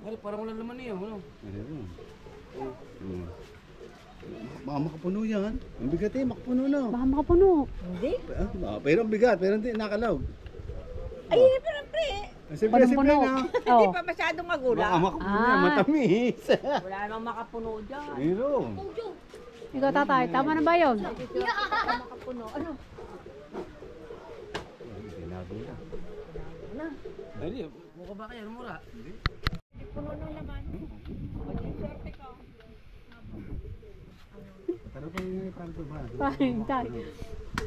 Pare, parang wala laman niyo. Ano? Ayun. Baka makapuno yan. Ang bigat eh, makapuno na. Baka makapuno. Hindi. Pero ang bigat, pero hindi nakalaw. Ay, pero pre. Simple, simple Punong-puno. na. Hindi Oh. pa masyadong Baka magulang. makapuno yan, matamis. Wala namang makapuno dyan. Mayroon. Ikaw tatay, tama na ba yun? Makapuno. Ano? Hindi, mukha ba kayo? Mura. Puno ng laman. Pag-inserte ka. Pero kung yung kanto ba? Pahintay.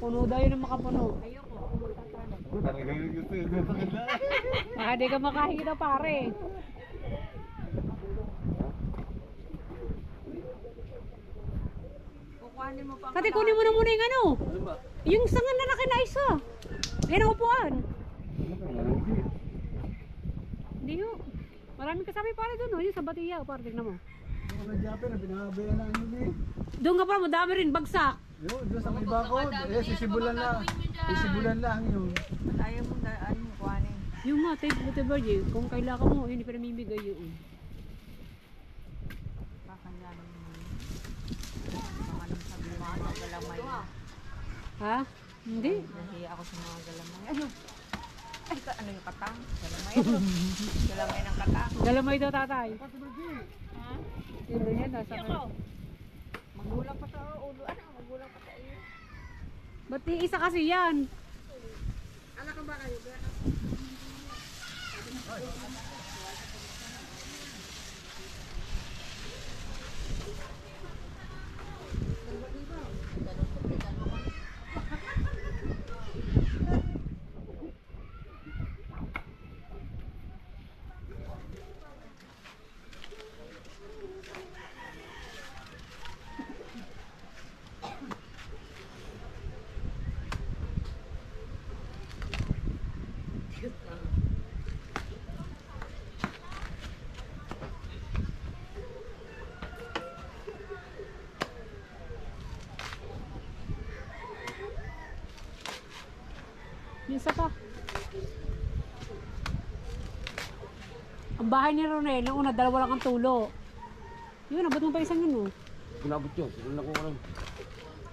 Puno daw yun ang makapuno. Talagang gusto yun sa kanila. Baka di ka makahingi daw pare. Kukuhanin mo pa. Kati kunin mo na muna yung ano. Ano ba? Yung sangan na laki na isa. Yan ang upuan. Hindi yun. Maraming kasama yung pare doon. Yung sa Batiya. Pare, tignan mo. Yung mga Japan na pinakabayan na yun eh. Doon nga pala, madami rin. Bagsak. Yun, doon sa may bakod. Eh, sisibulan lang. Sisibulan lang yun. Ayaw mo daan mo kuhanin. Yung mga tape, whatever yun. Kung kailangan mo, hindi pa namimigay yun. Kakanyanin mo. Mga nang sabi mga galamay. Ha? Hindi. Nahiya ako sa mga galamay. Ano? Ay, ano yung katang? Galamay. Galamay ng katang. Galamay daw tatay. Sino yan? Nasa Magulang pa sa ulo. Ano? Magulang pa sa iyo. Ba't di isa kasi yan? Anak ka ba kayo? Yung isa pa. Ang bahay ni Ronel, ang una, dalawa lang ang tulo. Yun, abot mo pa isang yun, oh. Pinabot yun. Siguro na ko lang.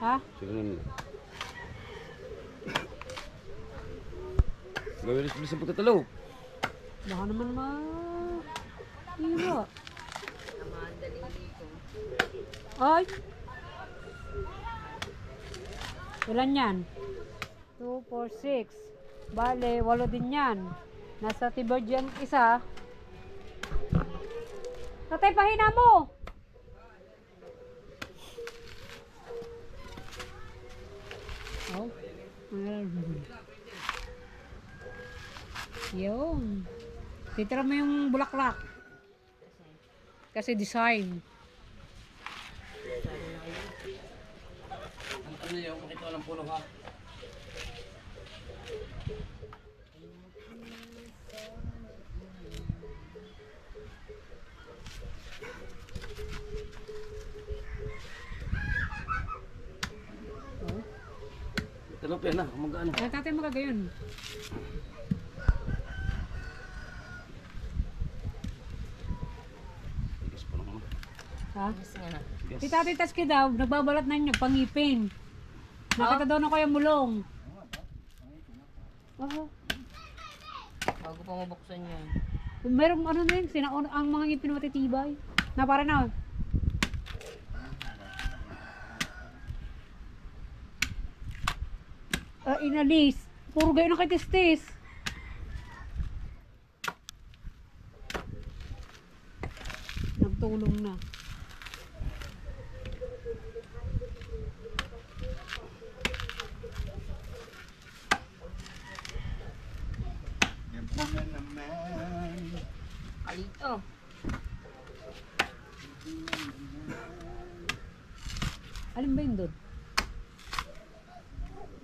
Ha? Siguro na. Gawin rin sa pagtatalo. Baka naman hira. Ay! Ilan yan? 2, 4, 6. Bale, 8 din yan. Nasa Tiberd yan isa. Tatay, pahina mo! Oh. Yun. Titira mo yung bulaklak. Kasi design. Ano yung makita ko ng puno ha? Tanong yan na, mag-ano. Ay, tatay magagayon. Tigas pa naman. Ha? Tigas. Si Tatay Taski daw, nagbabalat na yun, pangipin. Nakita daw na kaya mulong. Oh. Bago pa mabuksan yan. Merong ano na yun, ang mga ngipin matitibay. Na para na. Inalis. Puro gayon na kay Testes. Nagtulong na. Kalito. Alin ba yun doon?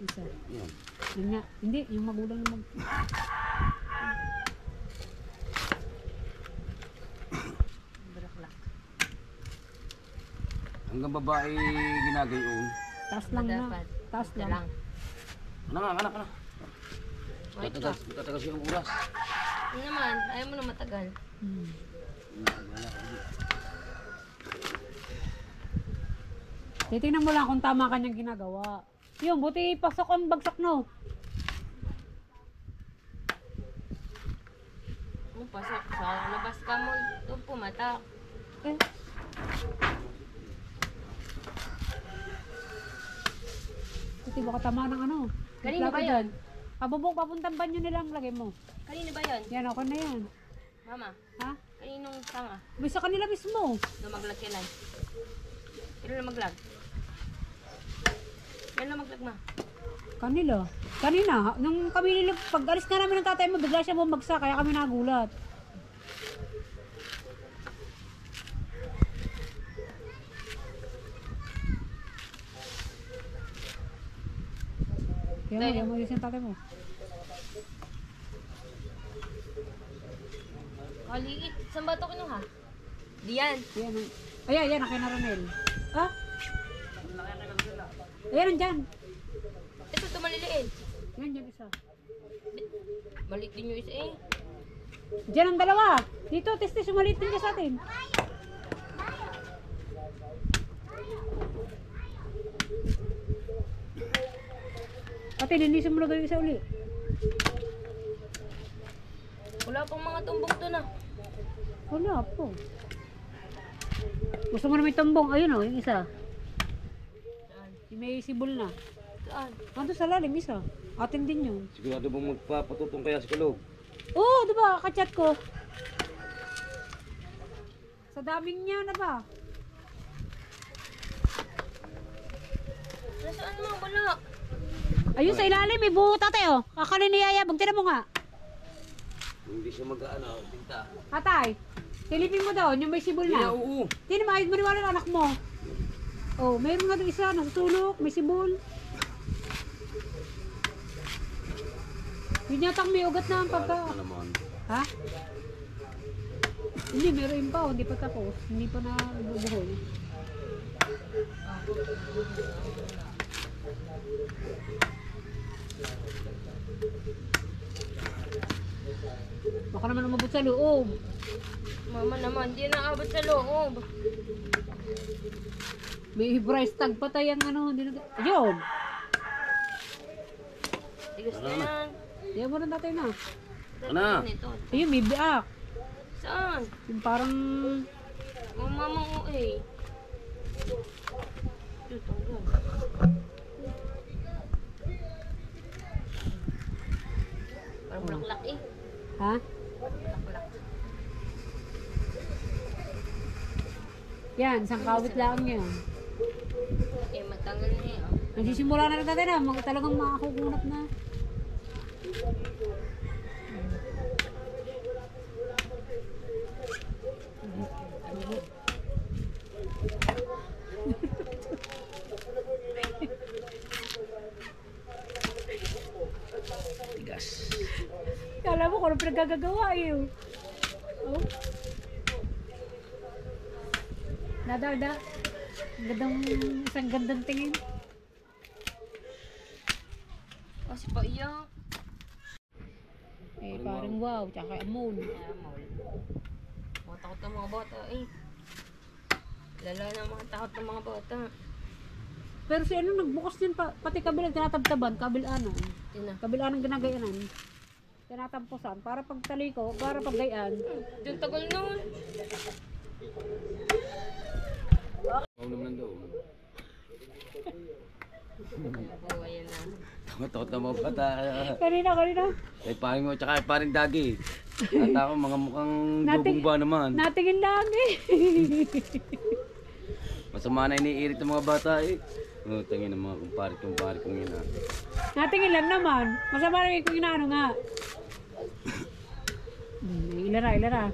Isa. Yan. Yun nga. Hindi, yung magulang na Bulaklak. Hanggang babae ginagayon. taas lang na. Dapat. Taas Ito lang. Anak, anak, anak. Wait ka. Tatagas yung oras. Ano naman? Ayaw mo na matagal. Hmm. Titingnan mo lang kung tama kanyang ginagawa. Yun, buti pasok ang bagsak, no? Pasok sa labas ka mo. Ito pumatak. Eh. Buti baka tama ng ano. Kanino ba Plato yun? dyan. Pabubong, papuntang banyo nilang lagay mo. Kanino ba yun? Yan, ako na yan. Mama, Ha? kaninong tanga? May sa kanila mismo. Lumaglag kailan? Pero lumaglag. Yan na maglagma. Kanila. Kanina, nung kami nilag, pag alis na namin ng tatay mo, bigla siya bumagsak, kaya kami nagulat. Kaya mo, yung tatay mo. Kaliit. Saan ba ito kinuha? Diyan. Yan. Ayan, akin na Ronel. Ah? Ayan, nandyan. Ito maliliit. Yan, dyan isa. Maliit din yung isa eh. Diyan ang dalawa. Dito, testis, umalit din ka sa atin. Pati, linisin mo na gawin isa uli. Wala pang mga tumbok doon ah. Wala po. Gusto mo na may tambong. Ayun o, yung isa. Yung may sibol na. Saan? Nandun sa lalim, isa. Atin din yun. Sigurado bang magpapatutong kaya sa kulog? Oo, diba? Kachat ko. Sa daming niya na ba? Nasaan mo? Wala. Ayun sa ilalim, may buho tatay oh. Kakanin ni Yaya, bagtinan mo nga. Hindi siya mag-ano, tinta. Tatay, silipin mo daw, yung may sibol Yeah, na. oo. Hindi na maayos mo rin ang anak mo. Oh, mayroon nga doon isa, natutulog, may sibol. Yun yatang may ugat na ang pagka... Ano naman? Ha? Hindi, meron pa, hindi pa tapos. Hindi pa na bubuhol. Baka naman umabot sa loob. Mama naman, di naabot sa loob. May price tag pa tayong ano. Hindi na... Ayun! Tigas na yan. Yan mo na tatay na. Ano? Ito. Ayun, may biak. Saan? Yung parang... Oh, mama ko eh. Ito, tanggal. Parang bulaklak eh. Ha? Bulaklak. Yan, isang kawit lang yan. Eh, matanggal na eh. Oh. Nagsisimula na rin tatay na. Talagang makakukunap na. Tigas. Kala mo kung ano pinagagagawa eh. Oh. Nada. Isang gandang tingin. Kasi pa iyak. Eh, parang wow, tsaka amon. Kaya maul. Mga takot ng mga bata eh. Lala na mga takot ng mga bata. Pero si ano, nagbukas din pa, pati kabilang tinatabtaban, kabilaan. Yun na. Kabilaan ng ginagayanan. Tinatampusan, para pag taliko, para pag gayaan. Yung tagal nun. Huwag naman daw. Nabuhay yan na. Takot na mga bata. Kanina. Ay paring mo, tsaka paring dagi. At ako mga mukhang Nating- dugong ba naman. Natingin lang eh. Masama na iniirit ng mga bata eh. Oh, tangin ng mga kumpare kong yun ah. Natingin lang naman. Masama rin kung inaano nga. Ilara.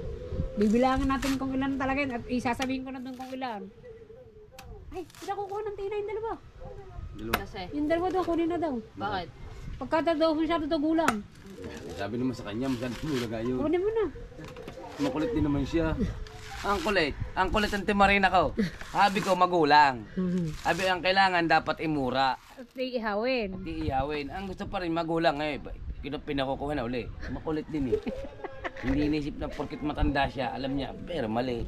Bibilangan natin kung ilan talaga yun at isasabihin ko na doon kung ilan. Ay, sila kukuha ng tina yung dalawa. Dalawa. Kasi, Yung dalawa daw, kunin na daw. bakit? Pagkata daw masyado daw gulang. Sabi naman sa kanya, masyadong mula yun. Kunin mo na. Makulit din naman siya. Ang kulit ang timarina ko. Sabi ko magulang. Sabi ang kailangan dapat imura. At ihawin. Di iyawin. Ang gusto pa rin magulang eh. Pinakukuha na uli. Makulit din eh. Hindi inisip na porkit matanda siya, alam niya, pero mali.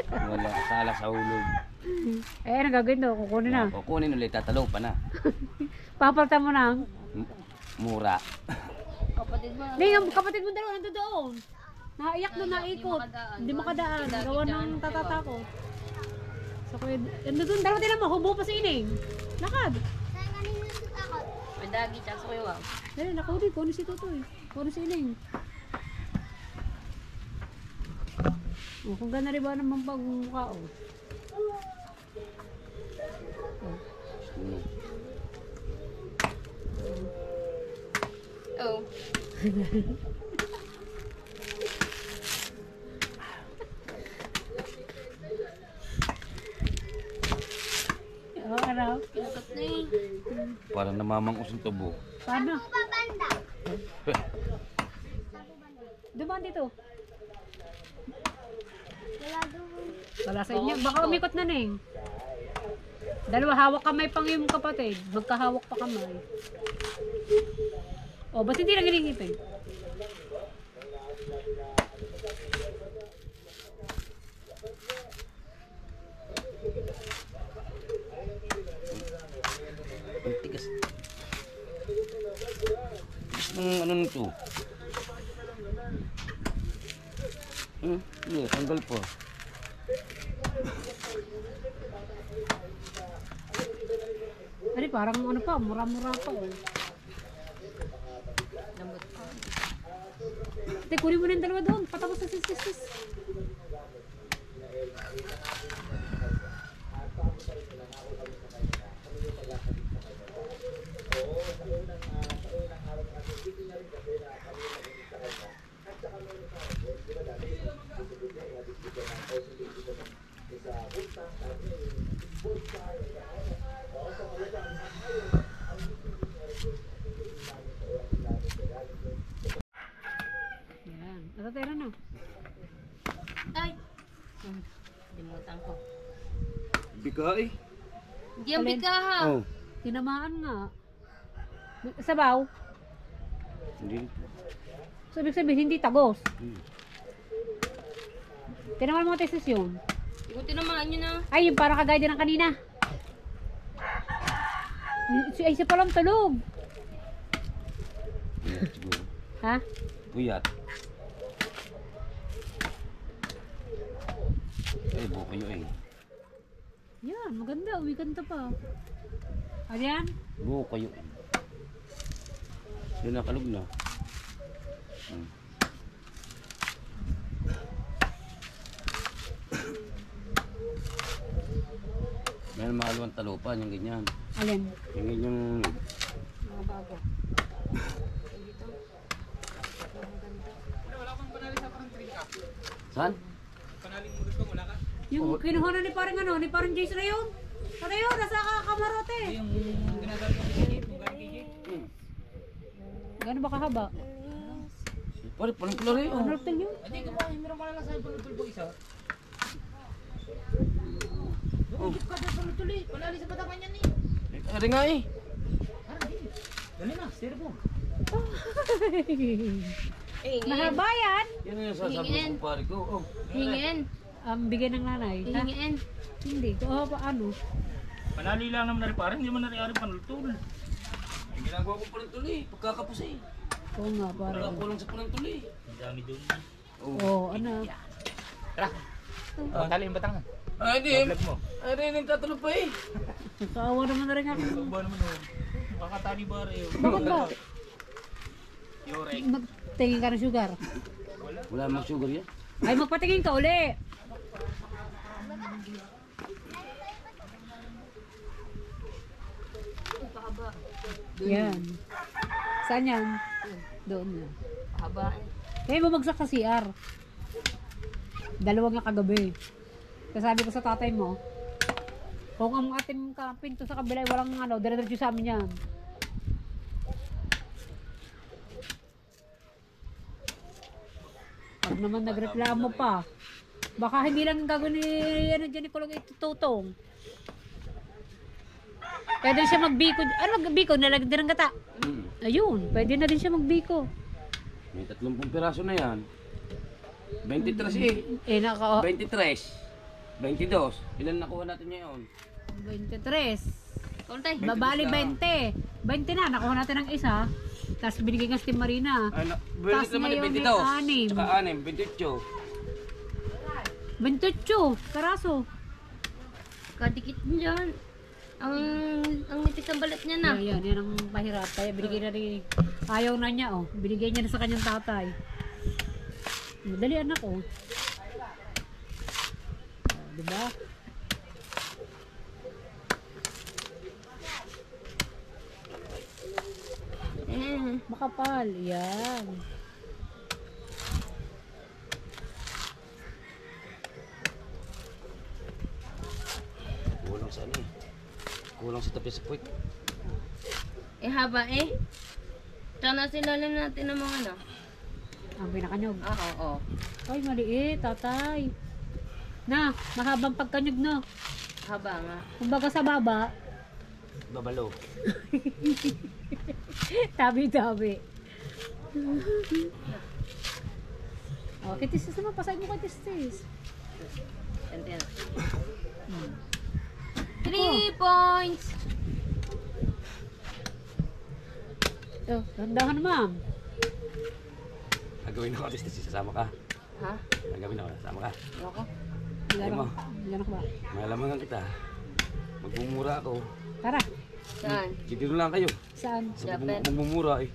Wala, sala sa hulog. Eh, ano gagawin daw? Kukunin na. Kukunin ulit, tatalo pa na. Papalta mo na. Mura. Kapatid mo. Hindi, yung kapatid mo dalawa nandun doon. Naiyak doon, naikot. Hindi makadaan. Gawa ng tatatako. So, kuya, nandun doon, dalawa din mo, hubo pa si Ining. Lakad. Saan kanina sa takot? May dagi, tsaka sa kuya. Dali, nakudi, kunin si Totoy. Kunin si Ining. Oh, kung gana rin ba naman pagmumukha, oh. Oh. Oo, ano? Kinagat na eh. Parang namamangos yung tubo. Paano? Babanda. Dumaan dito. Wala doon. Wala sa inyo. Baka umikot na Neng. Dalawa, hawak kamay pang yung kapatid. Magkahawak pa kamay. O, ba't hindi lang ginigipin? Ang tigas. Tigas ng ano nito. Iya, tanggal pa. Ano, parang ano pa, mura-mura pa. Oh. Lambot pa. Ate, kunin mo na yung dalawa doon. Patapos sa sis. Yan. Natatera na. Ay! Limutan ko. Bigay. Hindi ang bigka ha. Oh. Tinamaan nga. Sabaw. Hindi. So, ibig sabihin, hindi tagos. Hmm. Tinamaan mo tesis yun. Ikutin naman nyo na. Ay, yung parang kagaya din ng kanina. Ay, siya palang tulog. Puyat siguro. Ha? Puyat. Ay, buko kayo eh. Yan, maganda. Umikanta pa. Ano yan? Buko kayo eh. Yun nakalog na. May makalawang talupan, yung ganyan. Alin? Yung ganyan. Mga bago. Saan? Yung kinuha na ni parang ano, ni parang Jason na yun. Ano yun? Nasa kamarote. Gano'n ba kahaba? Pare, palang pula rin. Ano rin yun? Ari nga eh. Mahaba yan. Yan ang sasabi Hingin. ko pare ko. Oh. Hingin. Bigay ng nanay. Ha? Hingin. Hindi. Oo, paano? Panali lang naman na rin parang, hindi mo nari-ari panultul. Ang ginagawa ko palang tuloy. Pagkakapos eh. Oo nga, parang. Pagkakulang sa palang tuloy. Ang dami doon. Oo, ano? Tara. Oh, tali yung batangan. Ay, di. Vlog mo. Ay, rin yung tatulog pa eh. Kaawa naman na rin ako. Ang ba naman yun? Makakatali ba rin yun? Bakit ba? Yorek. Magtingin ka ng sugar. Wala namang sugar yan. Ay, magpatingin ka uli. Yan. Saan yan? Doon na. Haba. Kaya bumagsak sa CR. Dalawang nga kagabi. Kasabi ko sa tatay mo, kung ang ating pinto sa kabila ay walang ano, dire-diretso sa amin yan. Pag naman nagreklamo pa, baka hindi lang gagawin ni ano dyan ni Kulong itututong. Pwede siya magbiko. Ano magbiko? Nalagyan din ng gata. Ayun, pwede na din siya magbiko. May 30 piraso na yan. 23 eh. Eh, 23. 22. Ilan nakuha natin ngayon? 23. Kuntay. Babali 20. 20 na, nakuha natin ng isa. Tapos binigay nga si Marina. Ano? Tas Bilis naman ngayon yung ay 22. 6. Tsaka 6, 28. 28. Karaso. Kadikit dyan. Ang nipis ng balat niya na. Yan ang mahirap. Kaya binigay na rin. Ayaw na niya, oh. Binigay niya na sa kanyang tatay. Madali anak, oh. Diba? Makapal. Yan. Kulang sa ano eh. Kulang sa tapis sa puwit. Eh haba eh. Tsaka silalim natin ng mga ano. Ang pinakanyog. Oo. Ay, maliit, tatay. Na, mahabang pagkanyog na. Haba nga. Kumbaga sa baba, Babalo. tabi-tabi. Oh, kitis naman. Pasay mo kay Tistis. Ganti na. 3 points! Oh, dandahan ma'am. Gagawin ako, Tistis, sasama ka. Ha? Gagawin ako, sasama ka. Ako? Ayun mo. Ganak ba? Malamangan kita. Magmumura ako. Tara, Saan? Dito na lang kayo. saan? Sa Japan. bubong ako magmumura eh.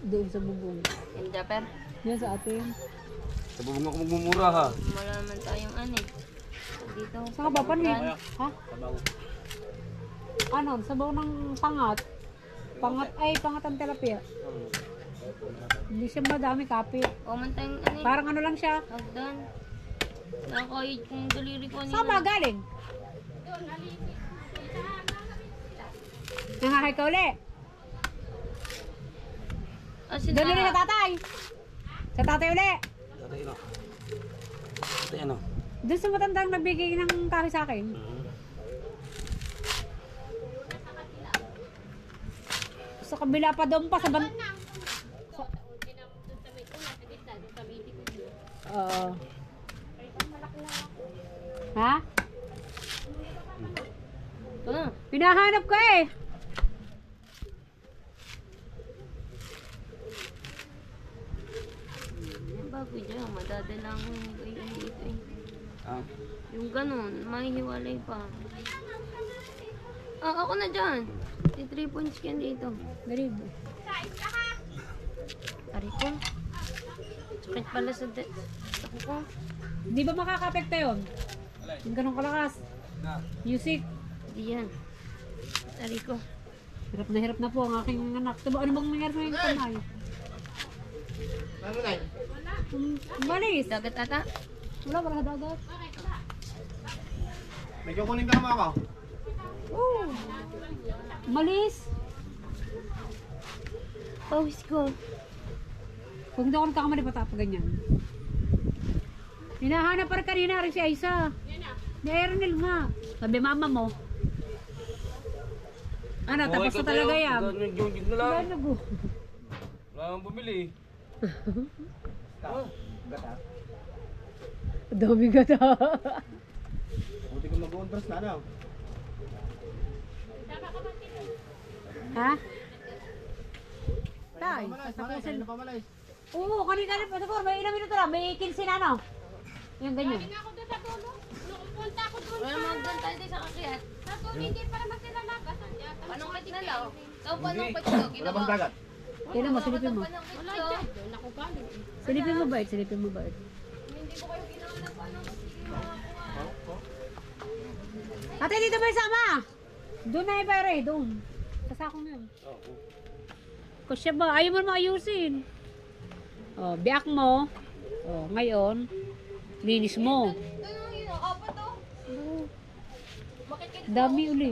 Doon sa bubong. Yung Japan? Yan sa atin. Sa bubong ako magmumura ha. Wala naman tayong ano eh. Dito. Saan ka ba? Panwin? Ha? Sabaw. Ano? Sabaw ng pangat. Pangat ang tilapia. Hindi siya madami kapit. Kuman tayong ano eh. Parang ano lang siya. Hagdan. Nakakahit yung daliri ko Saan ba galing? Nangahay ka uli. Doon ulit sa tatay. Sa tatay uli. Tatay ano? Tatay ano? Doon sa matandang nagbigay ng kahoy sa akin. Sa kabila pa doon pa sa ban... Oo. Ha? Ito na. Pinahanap ka eh. Yung bago dyan. Madadalang yung ganyan dito eh. Ah, Yung ganun. Mahihiwalay pa. Ah, ako na dyan. 3 points yan dito. Garib. Ari ko. Sakit pala sa ako ko. Di ba makaka-apekto yun? Yung ganun kalakas. Music. Di yan. Ari ko. Hirap na po ang aking anak. Diba, ano bang nangyari sa yung kamay? Ano na? Balis. Dagat ata. Wala sa dagat. May kukunin ka naman ako. Malis. Pawis ko. Kung hindi ako nagkakamali pa ganyan. Hinahanap pa rin kanina rin si Aisa. Ni Ernel nga. Sabi mama mo. Ano, tapos na talaga yan. Yung na lang. Ano go? Wala kang bumili. Gata. Dami gata. Buti ko mag-uundras na ano. Ha? Tay, Pamalayas, tapusin. na pamalayas. Oo, kanina rin. Siguro, may ilang minuto lang. May 15 na ano. Yung ganyan. Wala magdan tayo sa kakyat. Panungkit na daw. Ikaw panungkit daw. Wala bang dagat? Yan mo, silipin mo. Wala dyan. Silipin mo ba? Silipin mo ba? Ate, dito ba yung sama? Doon na pare, doon. Sa sakong yun. Kasi ba, ayaw mo naman ayusin. Oh, biyak mo. Oh, ngayon, linis mo. Dami uli.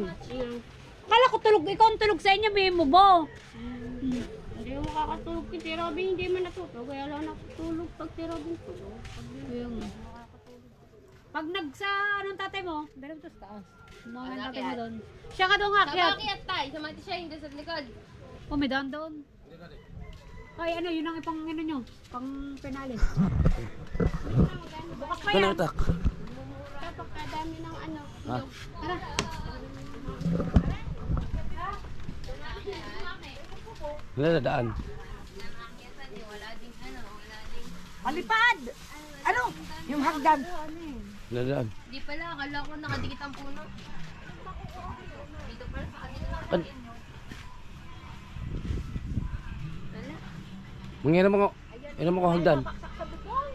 Kala ko tulog, ikaw ang tulog sa inyo, may mo ba? Hindi mo makakatulog si Robin, hindi man natutulog. Kaya lang nakatulog pag si Robin tulog. Yung... Pag nagsa, anong tatay mo? Dali mo to sa taas. Mga tatay mo doon. Siya ka doon akyat. Bakit tayo? Samati siya hindi sa likod. Oh, may daan doon. Ay, ano, yun ang ipang ano nyo. Pang penali. Bukas pa yan. Tak. Kapagkadami ng ano. Ah. Tara. Wala na daan. Malipad! Ano? Yung hagdan. Wala na daan. Di pala, akala ko nakadikit ang puno. Dito pala sa kanila. An Mangiram ako. Inom ako hagdan.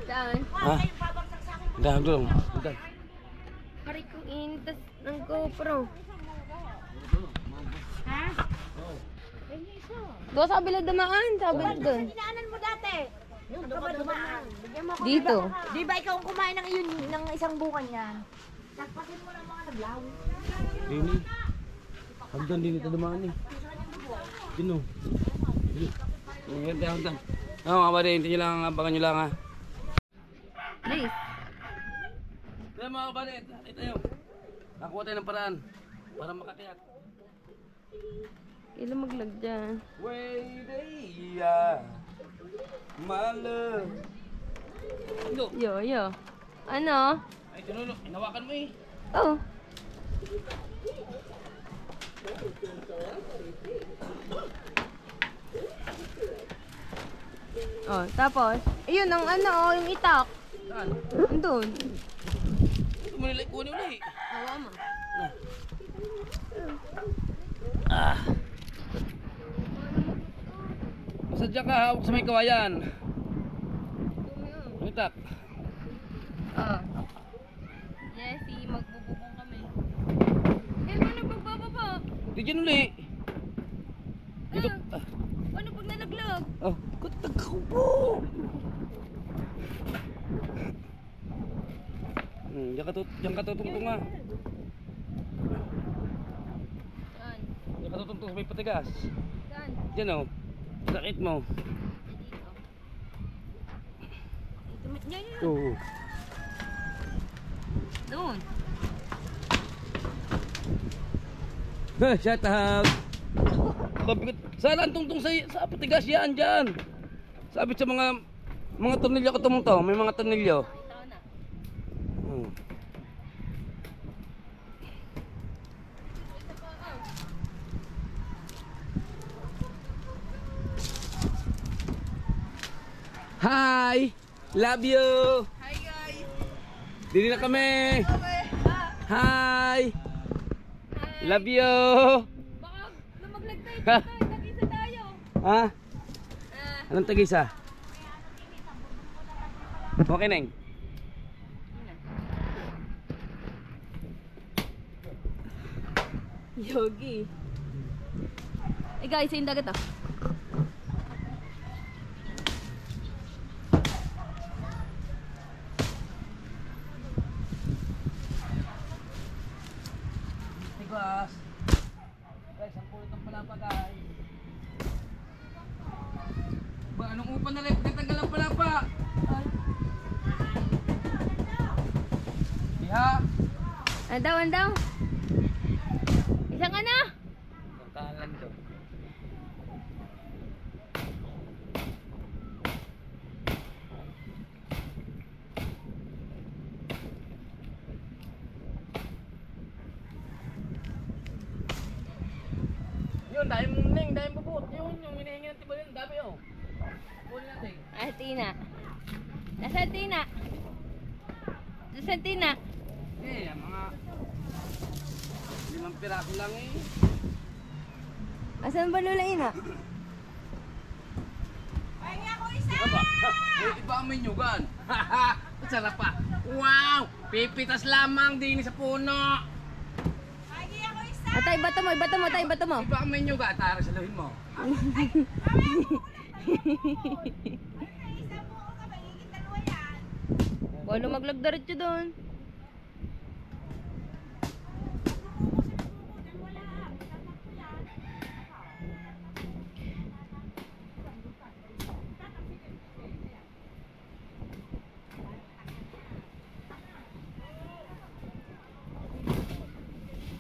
Saan? Ha? Hagdan doon. Hagdan. Pari kong initas ng GoPro. Ha? Doon sa kabila dumaan, sabi doon. Inaanan mo dati. Yung ka ba dumaan? Dito. Di ba ikaw ang kumain ng iyon ng isang bukan yan? Nagpasin mo ng mga naglaw. Dini. Hagdan din ito dumaan eh. Dino. Hagdan. Mga kabady, hintayin nyo lang, abangan nyo lang ha. Please. Kaya mga kabady, ito yun. Nakuha tayo ng paraan para makakayat. Kailan maglag dyan? Wait, my love. Yo. Ano? Ay, tinulo, inawakan mo eh. Oh. Oh, tapos, ayun ang ano, oh, yung itak. Saan? Andun. Ito mo nila, kunin mo eh. Awa mo. Basta dyan ka, hawak sa may kawayan. Itak. Oh. Jessie, magbububong kami. Eh, paano pagbababa? Di dyan uli. Dito. Paano pag nalaglag? Oh, kutag ko po. Diyan ka tutungtong nga. Saan? Diyan ka tutungtong sa may patigas. Saan? Diyan oh. Sakit mo. Yan. Oo. Doon. Shout out. Sabi ko, saan ang tungtong sa patigas yan dyan? Sabi sa mga tornilyo ko tumungtong, may mga tornilyo. Ito na. Hi! Love you! Hi guys! Dili na kami! Hi! Love you! Baka lumaglag tayo dito. Tagisa tayo. Ha? Anong tagisa? Okay neng. Yogi. Eh guys, yung dagat ah. Tigas. Guys, ang kulit ng palapa guys. Ba, anong upan na rin? Pagkatanggal ang palapa. Diha. Andaw. Isang ano? Ang kalan to. Yun, dahil mong ning, dahil bubot. Yun, yung hinihingi ng tiba yun, dami oh. Kunin natin. Tina. Nasaan Tina? Nasaan Tina? Eh, mga 5 piraso lang eh. Asan ba Lola Ina? Aba, iba ang menyugan. Sarap pa. Wow! Pipitas lamang din sa puno. Atay, bato mo. Iba ang menyugan. Tara, saluhin mo. Walo maglagdarit yun doon.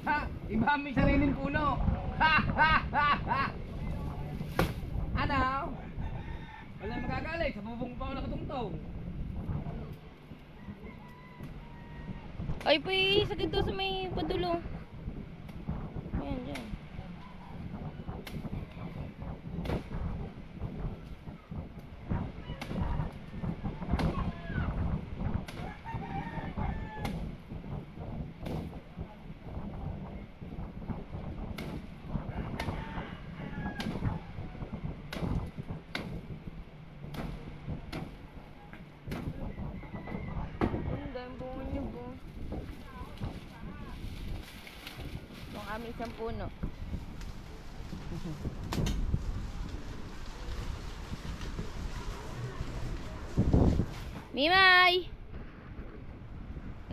Ha! Iba ang may sariling puno. Ha! Ano? Wala magagalit. Sa bubong pa ako nakatungtong. Ay, sa dito sa may padulo. Ayan, dyan. Ang dami bunga niyo po. Itong aming isang puno. Mimay!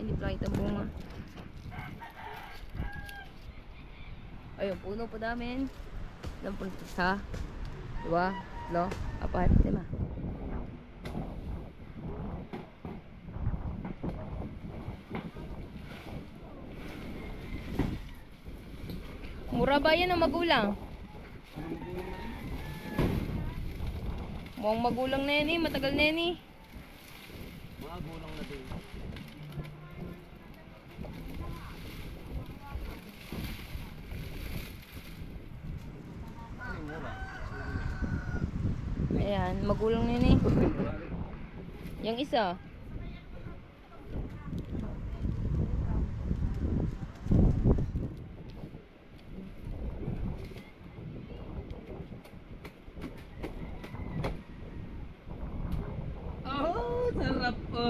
Ay, hindi pa kita bunga. Ayun, puno po namin. Ilan po nito? Isa, 2, 3, 4, 5. Mura ba yan ang magulang? Mukhang magulang na yan eh. Matagal na yan eh. Magulang na din. Ayan, magulang na yan eh. Yang isa. Oh, sarap po.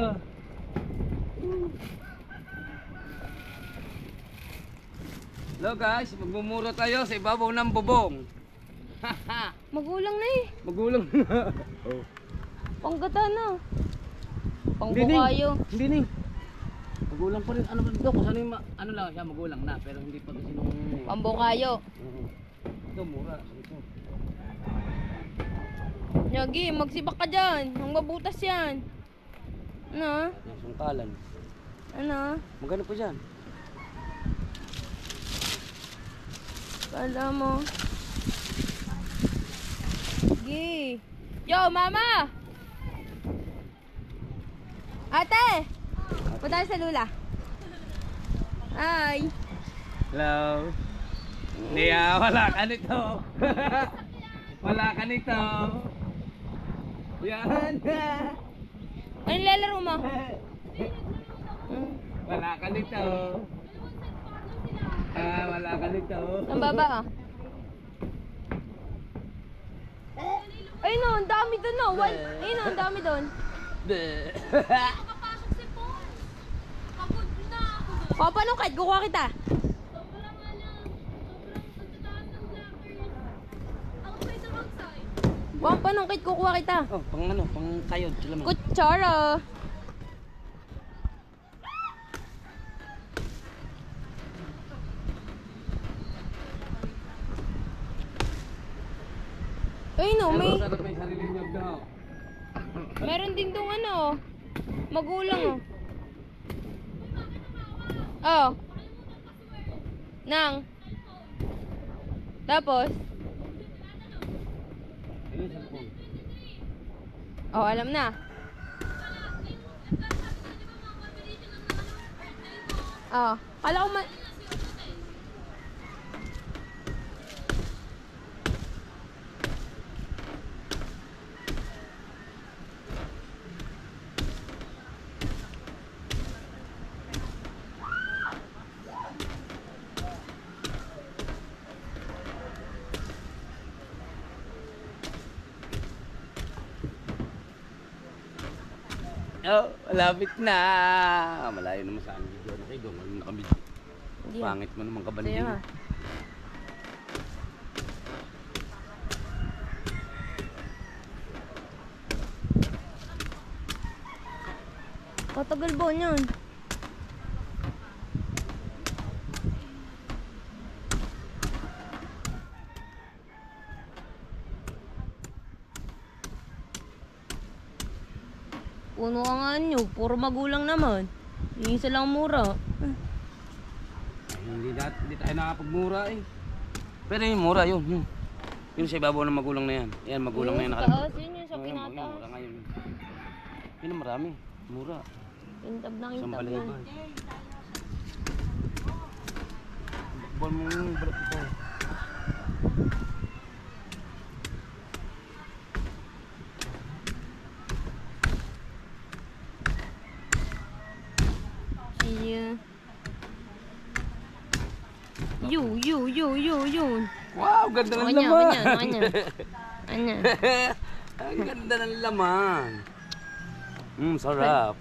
Hello guys, magmumura tayo sa ibabaw ng bubong. Magulang na eh. Magulang na. Panggata na. Pangbukayo. Hindi ning. Magulang pa rin. Ano ba ito? Kasi ano lang siya, magulang na. Pero hindi pa kasi nung... Pambukayo. Ito, mura. Ito. Yagi, magsibak ka dyan. Ang mabutas yan. Ano? Yung sungkalan. Ano? Magkano po dyan? Kala mo. Sige. Yo, mama! Ate! Punta tayo sa Lula. Hi! Hello. Hindi wala ka nito. Wala ka nito. Yan. Ano lalaro mo? Wala ka nito. Wala ka nito. Ang baba ah. Ayun o, ang dami doon o. Ayun o, ang dami doon. Papa, nung kahit kukuha kita. Papa, nung kahit kukuha kita. Oh, pang ano, pang kayod sila man. Kutsara. Ayun o, may... May sariling nyog daw. Meron din dong ano, magulang oh. Oh. Nang. Tapos? Ayun, cellphone. Oh, alam na. Oh, kala ko Oh, malapit na. Malayo naman sa amin dito. Okay, doon ano na kami. Hindi. Pangit mo naman kabanding. Sa'yo, ha? Katagal ba niyan? Puno ka nga nyo, puro magulang naman. Yung isa lang mura. Hindi tayo nakapagmura eh. Pero yung mura yun. Yun sa ibabaw ng magulang na yan. Yan, magulang na yan. Sa taas, yun yung sa Yun, pinataas. mura nga yun. Yun ang marami. Mura. Kintab na Isang kintab yan. balibay. Bakbal mo yung balat ito. Iya. Yun. Wow, ganda ng Kanya. laman. Anya. Ang ganda ng laman. Sarap.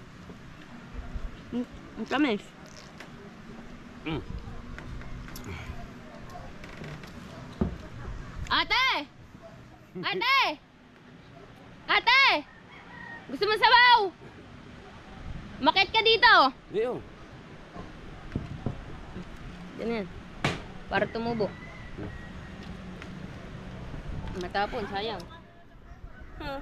Ang tamis. Ate! Ate! Ate! Gusto mo sabaw? Makit ka dito. Di oh. Ganyan. Para tumubo. Matapon, sayang. Huh.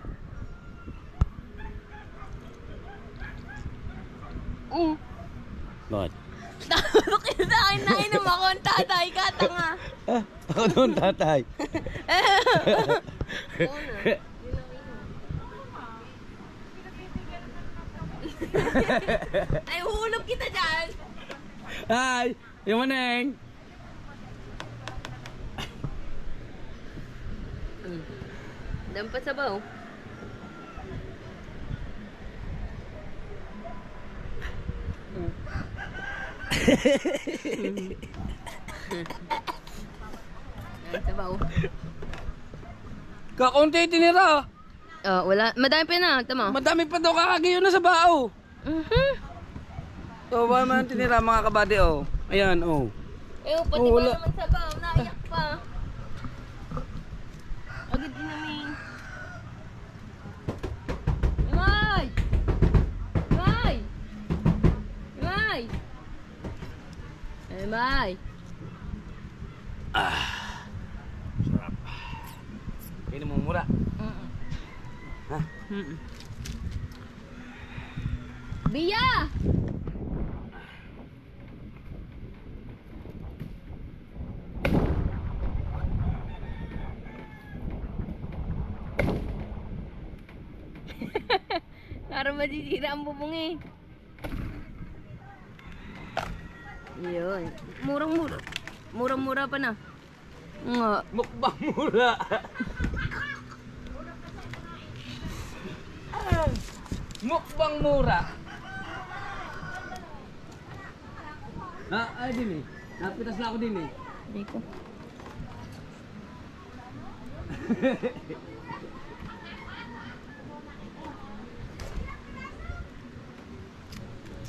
Bakit? Nainom ako ang tatay ka, tanga. Ako doon, tatay. Ay, hulog kita dyan. Hi! Yung maneng! Dampat sa baw. Sa baw. Kakaunti tinira. Oh, wala. Madami pa na. Tama. Madami pa daw kakagayo na sa bao. So, ba man tinira mga kabady, oh. Ayan, oh. Eh, pati Oh, ba wala. naman sa baw? Naiyak pa. Agad din namin. Imay! Imay! Imay! Imay! Ini mo mura. Ha? Bia! Para masisira ang bubong eh. Yun. Murang-mura. Murang-mura pa na. Nga. Mukbang mura. Mukbang mura. Ay din eh. Napitas na ako din eh. Hindi ko.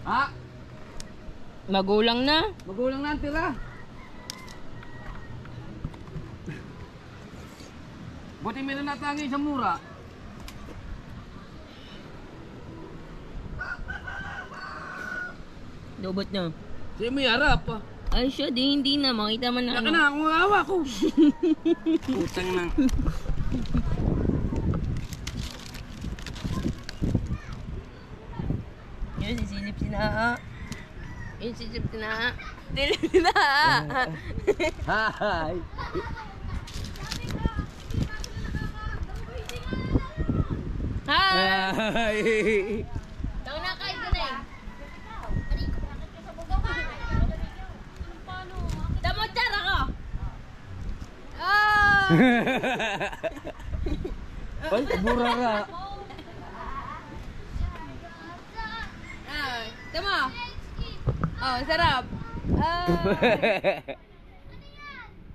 Ha? Magulang na. Magulang na ang tira. Buti meron natangi sa mura. Dobot na. Siya may harap ah. Ay siya, hindi na. Makita man na Naka ano. na, akong awa ko. Utang na. Yun, sisilip si Naa. Yun, sisilip si Naa. Silip si Naa. Hi. Hi! Hi. Tawag na kayo doon eh. Damot tara ko! Oh! Ay, mura ka. Ah, tama. Oh, sarap.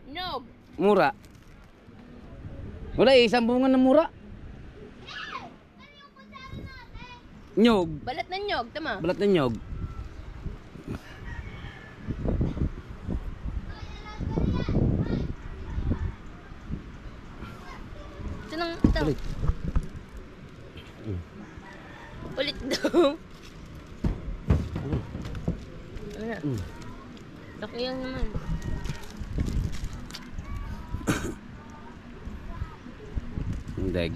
Nog. Mura. Wala eh, isang bunga ng mura. Nyog. Balat ng nyog, tama. Balat ng nyog. Ito nang, ito. Ulit. Ulit daw. Ano na? Laki yan naman. Hindi.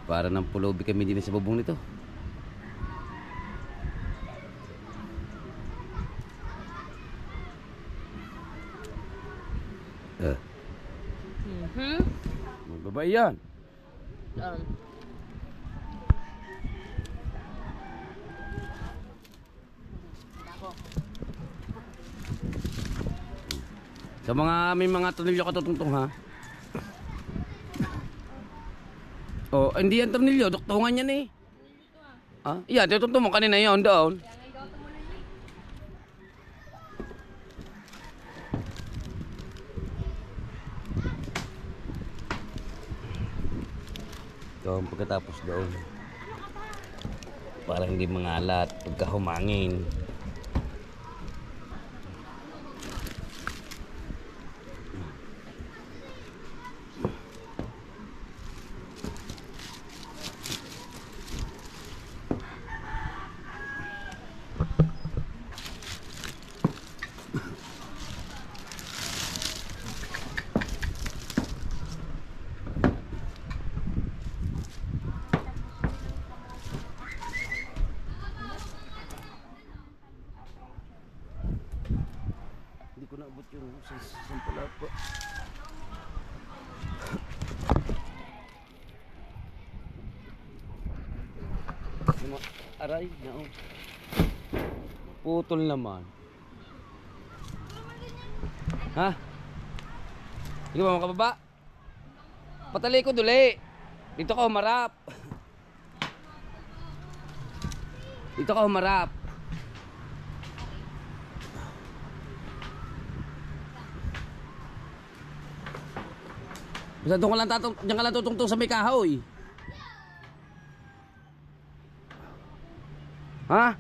Para ng pulubi kami din sa bubong nito. Babae yan. Sa mga may mga tornilyo katutungtong ha. Oh, hindi yan tornilyo, duktungan yan eh. Ah, yeah, tutungtong mo kanina yon doon. Doon pagkatapos doon. Para hindi mangalat pagka humangin. abot yung sampalapa. Aray, nao. Putol naman. Ha? Hindi ba makababa? Patali ko duli. Dito ka umarap. Dito ka umarap. Basta doon ka lang diyan ka lang tutungtong sa may kahoy. Ha?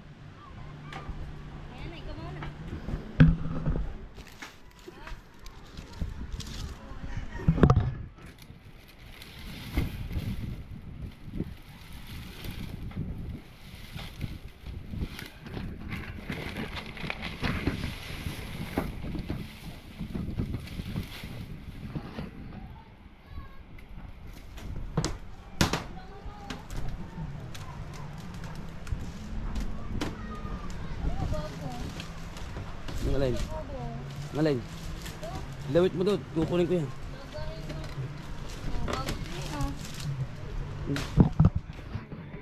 Ngalan. Ngalan. Damit mo doon, kukunin ko yan.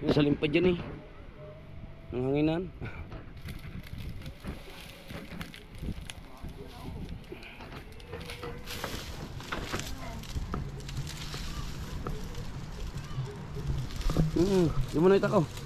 Nasa limpad dyan eh. Ang hanginan. Yung mo na itako.